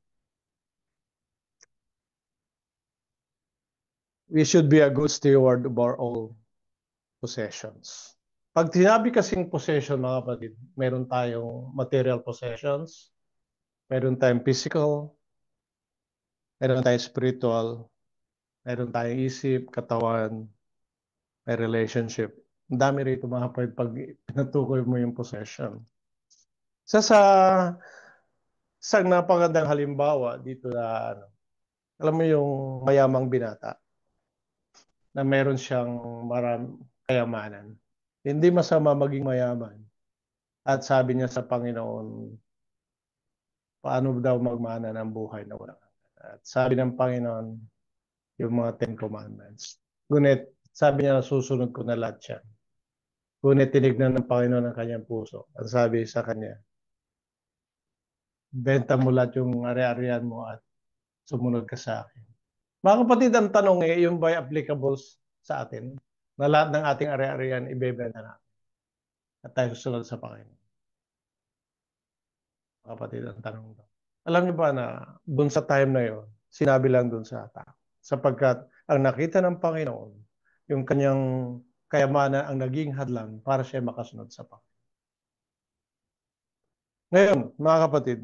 We should be a good steward of our all possessions. Pag sinabi kasing possession, mga kapatid, meron tayong material possessions, meron tayong physical, meron tayong spiritual, meron tayong isip, katawan, may relationship. Ang dami rito mga kapatid pag pinatukoy mo yung possession. Sa napagandang halimbawa dito na ano, alam mo yung mayamang binata na meron siyang kayamanan. Hindi masama maging mayaman. At sabi niya sa Panginoon, paano daw magmana ng buhay na walang hanggan. At sabi ng Panginoon, yung mga Ten Commandments. Ngunit, sabi niya, susunod ko na lahat yan. Ngunit tinignan ng Panginoon ang kanyang puso. At sabi sa kanya, benta mo lahat yung ari-arian mo at sumunod ka sa akin. Mga kapatid, ang tanong eh, yung by applicable sa atin, na lahat ng ating ari-arian ibebenta natin at tayo susunod sa Panginoon. Mga kapatid, ang tanong doon. Alam niyo ba na doon sa time na yon, sinabi lang doon sa tao. Sapagkat ang nakita ng Panginoon, yung kanyang kayamanan ang naging hadlang para siya makasunod sa Panginoon. Ngayon, mga kapatid,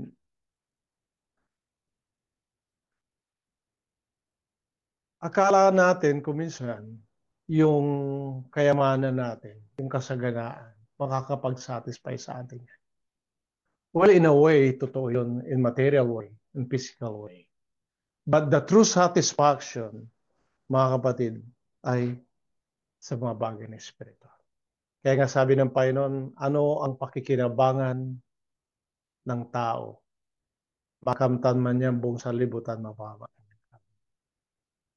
akala natin kuminsan yung kayamanan natin, yung kasaganaan, makakapag-satisfy sa atin. Well, in a way, totoo yun in material way, in physical way. But the true satisfaction, mga kapatid, ay sa mga bagay na spiritual. Kaya nga sabi ng Panginoon, ano ang pakikinabangan ng tao? Makamtan man niya buong sanlibutan mababa.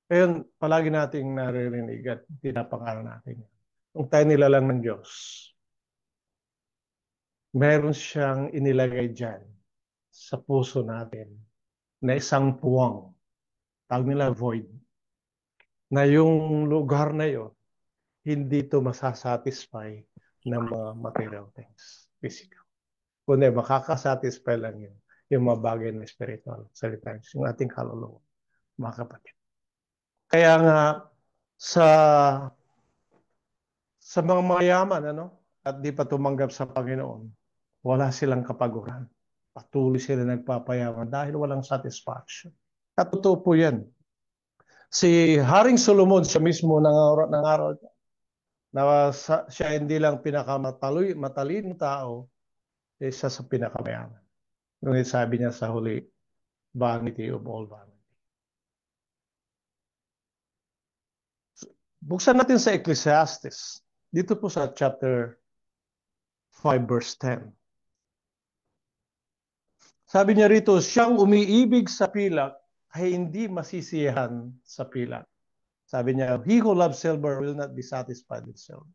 Ngayon, palagi nating naririnig at pinapangaral natin. Kung tayo nilalang ng Diyos, meron siyang inilagay dyan sa puso natin na isang puwang, tawag nila void, na yung lugar na yon hindi ito masasatisfy ng mga material things, physical. Kundi makakasatisfy lang yun, yung mga bagay na spiritual, sometimes, yung ating kaluluwa, mga kapatid. Kaya nga, sa mga mayaman, ano, at di pa tumanggap sa Panginoon, wala silang kapaguran. Patuloy sila nagpapayaman dahil walang satisfaction. At totoo po yan. Si Haring Solomon, siya mismo nangaral na siya hindi lang pinakamatalino tao, isa sa pinakamayaman. Ngunit sabi niya sa huli, vanity of all vanity. Buksan natin sa Ecclesiastes. Dito po sa chapter 5 verse 10. Sabi niya rito, siyang umiibig sa pilak ay hindi masisiyahan sa pilak. Sabi niya, he who loves silver will not be satisfied with silver.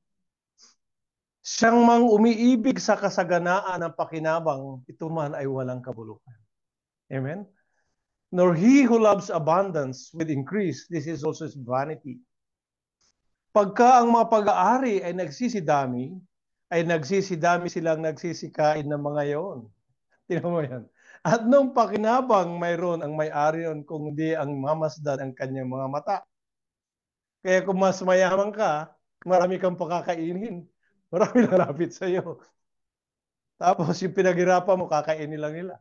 Siyang mang umiibig sa kasaganaan ng pakinabang, ito man ay walang kabulukan. Amen? Nor he who loves abundance with increase, this is also his vanity. Pagka ang mga pag-aari ay nagsisidami silang nagsisikain ng mga yon. Tingnan mo yan. At nung pakinabang mayroon ang may-ari yon, kung di ang mamasdan ang kanyang mga mata. Kaya kung mas mayaman ka, marami kang pakakainin. Marami lalapit sa iyo. Tapos yung pinaghirapan mo, kakainin lang nila.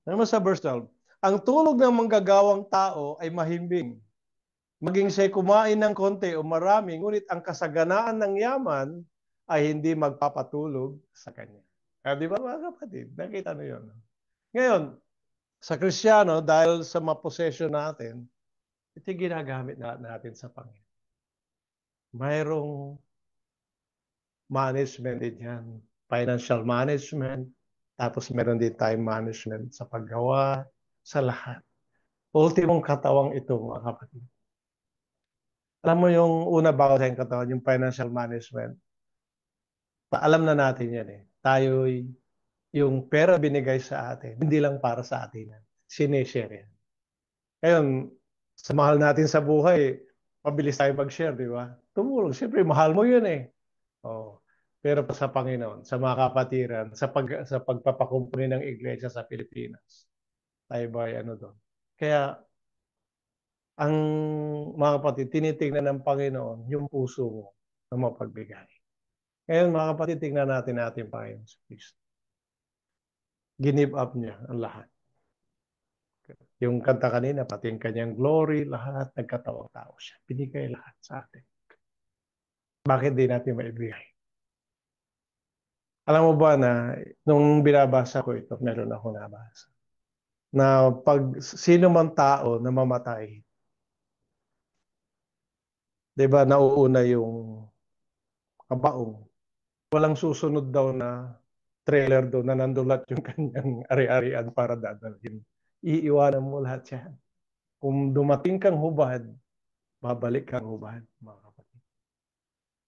Ano sa verse 12? Ang tulog ng manggagawang tao ay mahimbing. Maging siya'y kumain ng konti o marami, ngunit ang kasaganaan ng yaman ay hindi magpapatulog sa kanya. Di ba mga kapatid? Nakita niyo yun. Ngayon, sa Kristiyano, dahil sa maposesyon natin, ito ginagamit natin sa Panginoon. Mayroong management din yan. Financial management, tapos meron din time management sa paggawa, sa lahat. Ultimong katawang ito, mga kapatid. Alam mo yung una bago tayong katawan, yung financial management. Alam na natin yan eh. Tayo'y yung pera binigay sa atin, hindi lang para sa atin. Sineshare yan. Ngayon, sa mahal natin sa buhay, mabilis tayo mag-share, di ba? Tumulong. Siyempre, mahal mo yun eh. Oh. Pero pa sa Panginoon, sa mga kapatiran, sa pagpapakumpuni ng iglesia sa Pilipinas, tayo ba ay ano doon? Kaya, ang mga kapatid, tinitingnan ng Panginoon yung puso mo na mapagbigay. Ngayon, mga kapatid, tingnan natin Panginoon sa Kristo. Give up niya ang lahat. Yung kanta kanina, pati yung kanyang glory, lahat, nagkatawang tao siya. Binigay lahat sa atin. Bakit di natin maibigay? Alam mo ba na, nung binabasa ko ito, meron ako nabasa, na pag sino man tao na mamatay, di ba, nauuna yung kabaong. Walang susunod daw na trailer doon na nandulat yung kanyang ari-arian para dadalhin. Iiwanan mo lahat yan. Kung dumating kang hubad, babalik kang hubad, mga kapatid.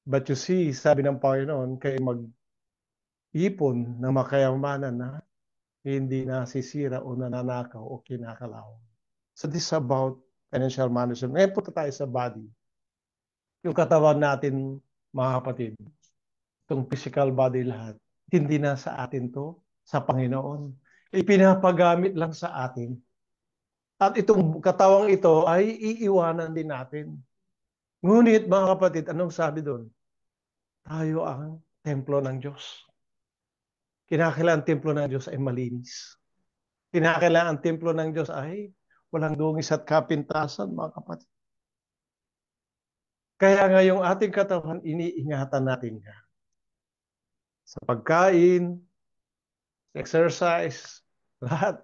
But you see, sabi ng Panginoon, kayo mag-ipon na makayamanan na hindi nasisira o nananakaw o kinakalaw. So this is about financial management. Ngayon punta tayo sa body. Yung katawan natin, mga kapatid, itong physical body lahat, hindi na sa atin to, sa Panginoon. Ipinapagamit lang sa atin. At itong katawang ito ay iiwanan din natin. Ngunit mga kapatid, anong sabi doon? Tayo ang templo ng Diyos. Kinakailangan ang templo ng Diyos ay malinis. Kinakailangan ang templo ng Diyos ay walang dungis at kapintasan, mga kapatid. Kaya nga yung ating katawan, iniingatan natin nga. Sa pagkain, exercise, lahat.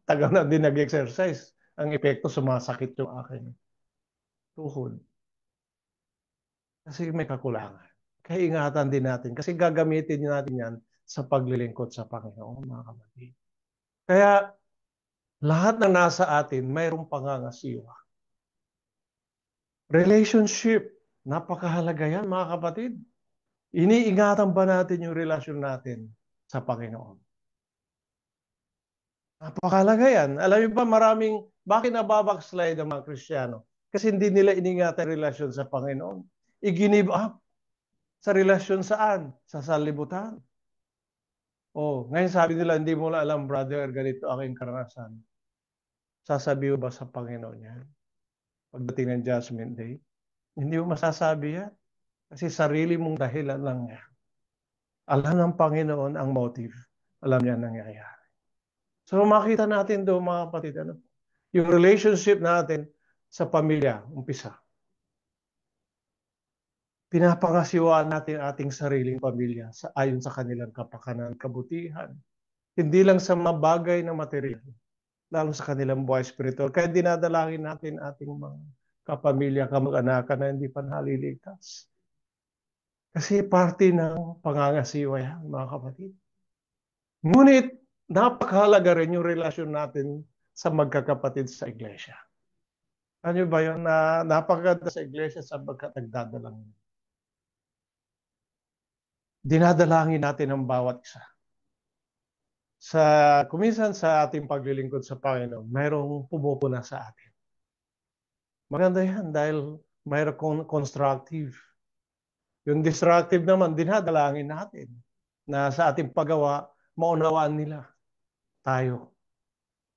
Tagal na din nag-exercise. Ang epekto, sumasakit yung aking tuhod. Kasi may kakulangan. Kaya ingatan din natin. Kasi gagamitin natin yan sa paglilingkod sa Panginoon, mga kapatid. Kaya lahat na nasa atin, mayroong pangangasiwa. Relationship, napakahalaga yan, mga kapatid. Iniingatan ba natin yung relasyon natin sa Panginoon? Napakahalaga yan. Alam niyo ba bakit nababackslide ang mga Kristiyano? Kasi hindi nila iningatan relasyon sa Panginoon. I-give up sa relasyon saan? Sa sanlibutan. Oh, ngayon sabi nila, hindi mo lang alam, brother, ganito aking karanasan. Sasabi mo ba sa Panginoon yan? Pagdating ng Judgment Day? Hindi mo masasabi yan. Kasi sarili mong dahilan lang yan. Alam ng Panginoon ang motive. Alam niya nangyayari. So makita natin doon, mga kapatid, yung relationship natin sa pamilya, umpisa. Pinapangasiwaan natin ating sariling pamilya ayon sa kanilang kapakanan, kabutihan. Hindi lang sa mga bagay na material, lalo sa kanilang buhay spiritual. Kaya dinadalangin natin ating mga kapamilya, kamag-anakan na hindi pa naliligtas. Kasi parte ng pangangasiwa yan, mga kapatid. Ngunit, napakahalaga rin yung relasyon natin sa magkakapatid sa iglesia. Ano ba yun? Napakaganda sa iglesia sapagkat nagdadalangin. Dinadalangin natin ang bawat isa. Kuminsan sa ating paglilingkod sa Panginoon, mayroong pumupuna sa atin. Maganda yan dahil mayroong constructive. Yung destructive naman, dinadalangin natin na sa ating paggawa, maunawaan nila tayo,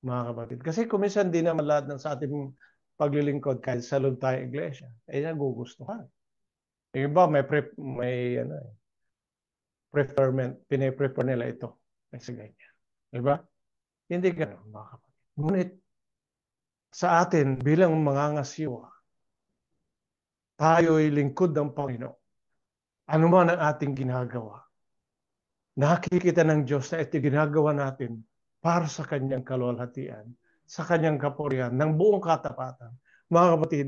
mga kapatid. Kasi kuminsan di naman lahat ng sa ating paglilingkod kahit sa loob tayo iglesia, ay nagugustuhan. Yung iba, preferment, pine-prefer nila ito. Kasi ganyan. Diba? Hindi ganun, mga kapatid. Ngunit, sa atin bilang mangangasiwa, tayo'y lingkod ng Panginoon. Ano man ang ating ginagawa, nakikita ng Diyos na ito ginagawa natin para sa kanyang kalwalhatian, sa kanyang kapurihan, ng buong katapatan. Mga kapatid,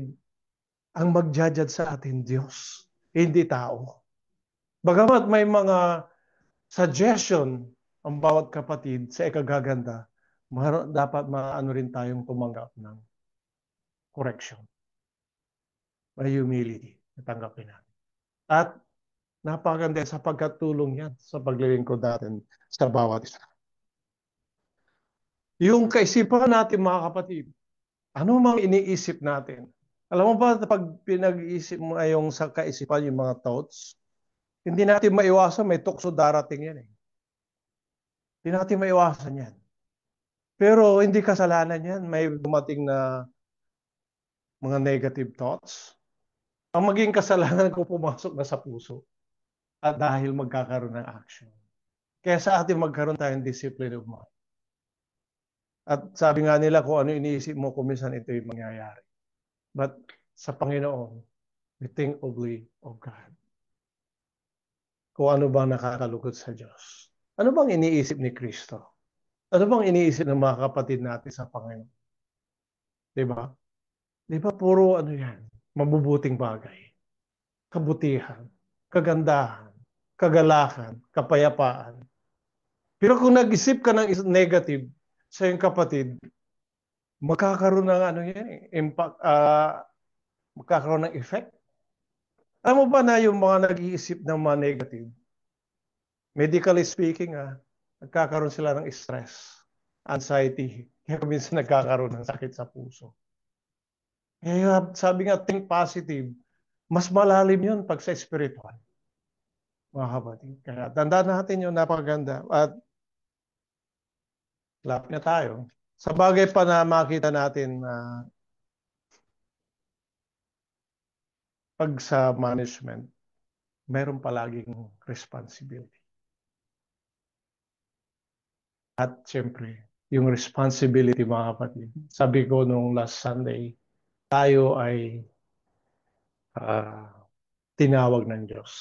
ang magjajad sa atin, Diyos, hindi tao. Bagamat may mga suggestion ang bawat kapatid sa ikagaganda, dapat maano rin tayong tumanggap ng correction. May humility, natanggapin natin. At napakaganda sa pagkatulong yan sa paglilingkod natin sa bawat isa. Yung kaisipan natin mga kapatid, ano mang iniisip natin? Alam mo ba, pag pinag-iisip mo ay yung sa kaisipan, yung mga thoughts, hindi natin maiwasan, may tukso darating yan eh. Hindi natin maiwasan yan. Pero hindi kasalanan yan, may dumating na mga negative thoughts. Ang maging kasalanan kung pumasok na sa puso at dahil magkakaroon ng action. Kaya sa atin magkaroon tayong discipline of mind. At sabi nga nila kung ano iniisip mo, kuminsan ito yung mangyayari. But sa Panginoon, we think only of God. Kung ano bang nakakalugod sa Diyos. Ano bang iniisip ni Kristo? Ano bang iniisip ng mga kapatid natin sa Panginoon? Diba? Diba puro ano yan? Mabubuting bagay. Kabutihan. Kagandahan. Kagalakan. Kapayapaan. Pero kung nag-isip ka ng negative sa iyong kapatid, magkakaroon ng ano yan, impact, magkakaroon ng effect. Alam mo ba na yung mga nag-iisip ng mga negative, medically speaking, nagkakaroon sila ng stress, anxiety, kaya minsan nagkakaroon ng sakit sa puso. Kaya sabi nga, think positive, mas malalim yun pag sa spiritual. Mga kapatid. Kaya tandaan natin yung napakaganda. At lapit na tayo. Sa bagay pa na makita natin na pag sa management, meron palaging responsibility. At siyempre, yung responsibility mga kapatid. Sabi ko nung last Sunday, tayo ay tinawag ng Diyos.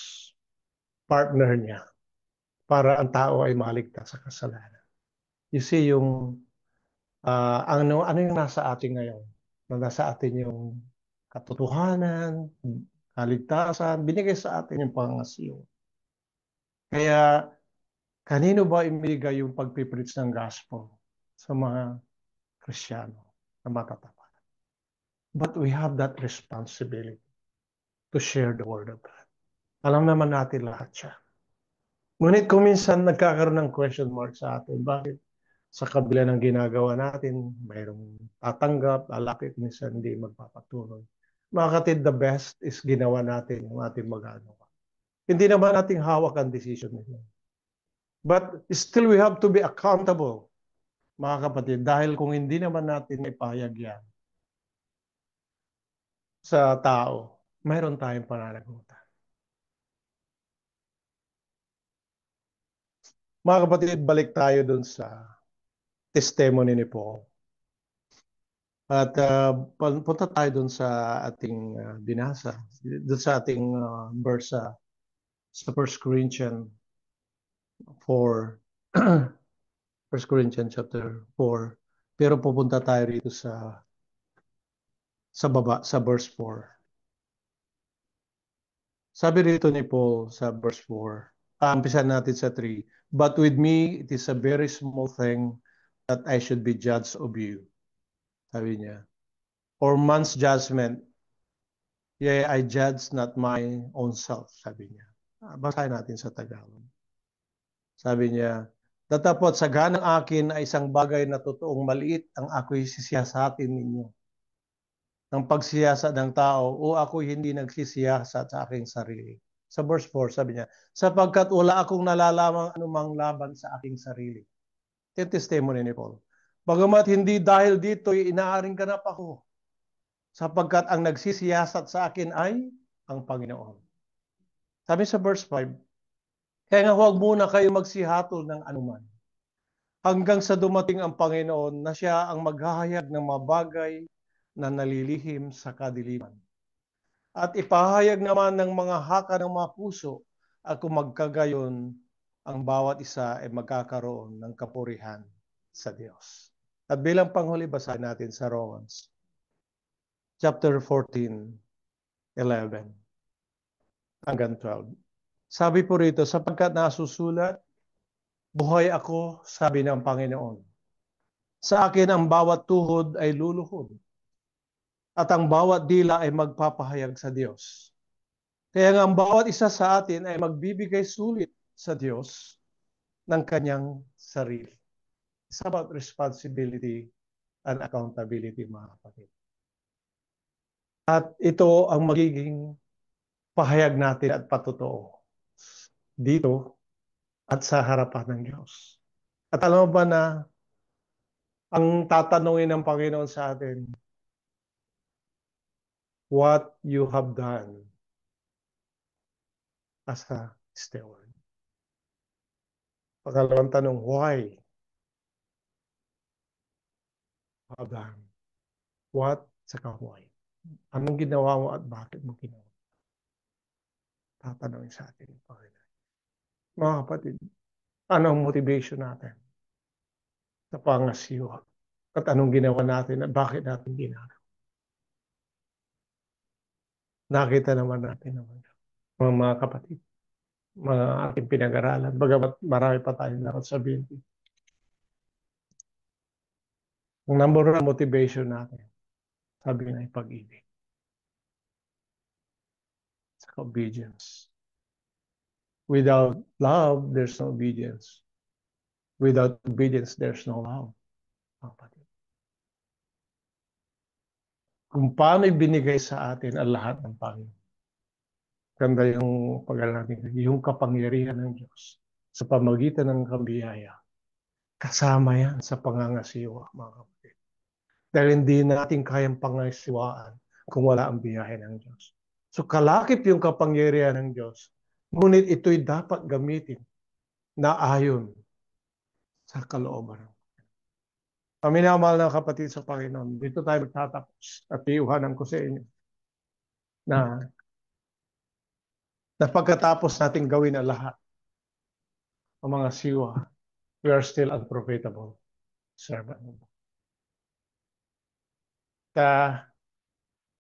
Partner niya. Para ang tao ay maligtas sa kasalanan. You see, yung ano yung nasa atin ngayon? Nasa atin yung katotohanan, kaligtasan, binigay sa atin yung pangasiwa. Kaya, kanino ba ibigay yung pagpipreach ng gospel sa mga Kristiyano na matatapat? But we have that responsibility to share the word of God. Alam naman natin lahat siya. Ngunit kung minsan nagkakaroon ng question mark sa atin, bakit sa kabila ng ginagawa natin, mayroong tatanggap, lalapit, minsan hindi magpapatuloy. Mga kapatid, the best is ginawa natin yung ating magagawa. Hindi naman nating hawak ang decision nila. But still we have to be accountable, mga kapatid, dahil kung hindi naman natin ipahayag yan sa tao, mayroon tayong pananagutan. Mga kapatid, balik tayo dun sa testimony ni Paul. At punta tayo dun sa ating binasa, dun sa ating verse sa 1 Corinthians 4, 1 Corinthians chapter 4. Pero pupunta tayo rito sa baba, sa verse 4. Sabi rito ni Paul sa verse 4, umpisan natin sa 3. But with me, it is a very small thing that I should be judged of you. Sabi niya. Or man's judgment, yea, I judge not my own self, sabi niya. Basahin natin sa Tagalog. Sabi niya, datapot sa ganang akin ay isang bagay na totoong maliit ang ako'y sisiyasatin ninyo. Ng pagsiyasat ng tao o ako'y hindi nagsisiyasat sa aking sarili. Sa verse 4, sabi niya, sapagkat wala akong nalalamang anumang laban sa aking sarili. Ito yung testimony ni Paul. Bagamat hindi dahil dito, inaaring ganap ako. Sapagkat ang nagsisiyasat sa akin ay ang Panginoon. Sabi sa verse 5, kaya nga huwag muna kayo magsihatol ng anuman. hanggang sa dumating ang Panginoon na siya ang maghahayag ng mga bagay na nalilihim sa kadiliman. At ipahayag naman ng mga haka ng mga puso at kung magkagayon, ang bawat isa ay magkakaroon ng kapurihan sa Diyos. At bilang panghuli, basahin natin sa Romans chapter 14, 11 hanggang 12. Sabi po rito, sapagkat nasusulat, buhay ako, sabi ng Panginoon. Sa akin ang bawat tuhod ay luluhod at ang bawat dila ay magpapahayag sa Diyos. Kaya nga ang bawat isa sa atin ay magbibigay sulit sa Diyos ng kanyang sarili. It's about responsibility and accountability, mga kapatid. At ito ang magiging pahayag natin at patotoo dito at sa harapan ng Diyos. At alam mo ba na ang tatanungin ng Panginoon sa atin, what you have done as a steward. Pangalawang tanong, why you have done? What, saka why. Anong ginawa mo at bakit mo ginawa? Tatanungin sa atin ng Panginoon. Mga kapatid, ano ang motivation natin sa pangasiwa? At anong ginawa natin at bakit natin ginawa? Nakita naman natin naman. Mga kapatid, mga ating pinag-aralan, bagamat marami pa tayong dapat sabihin. Ang number one motivation natin, sabi nga ay pag-ibig. Sa obedience. Without love, there's no obedience. Without obedience, there's no love. Mga kapatid. Kung paano ibinigay sa atin ang lahat ng Panginoon. Ganda yung pag-alam natin, yung kapangyarihan ng Diyos sa pamagitan ng kabiyaya. Kasama yan sa pangangasiwa, mga kapatid. Dahil hindi natin kayang pangasiwaan kung wala ang biyahe ng Diyos. So kalakip yung kapangyarihan ng Diyos. Ngunit ito'y dapat gamitin na ayon sa kalooban. Paminamahal ng kapatid sa Panginoon, dito tayo magtatapos at iuhanan ko sa inyo na pagkatapos natin gawin ang lahat ang mga siwa, we are still unprofitable servant.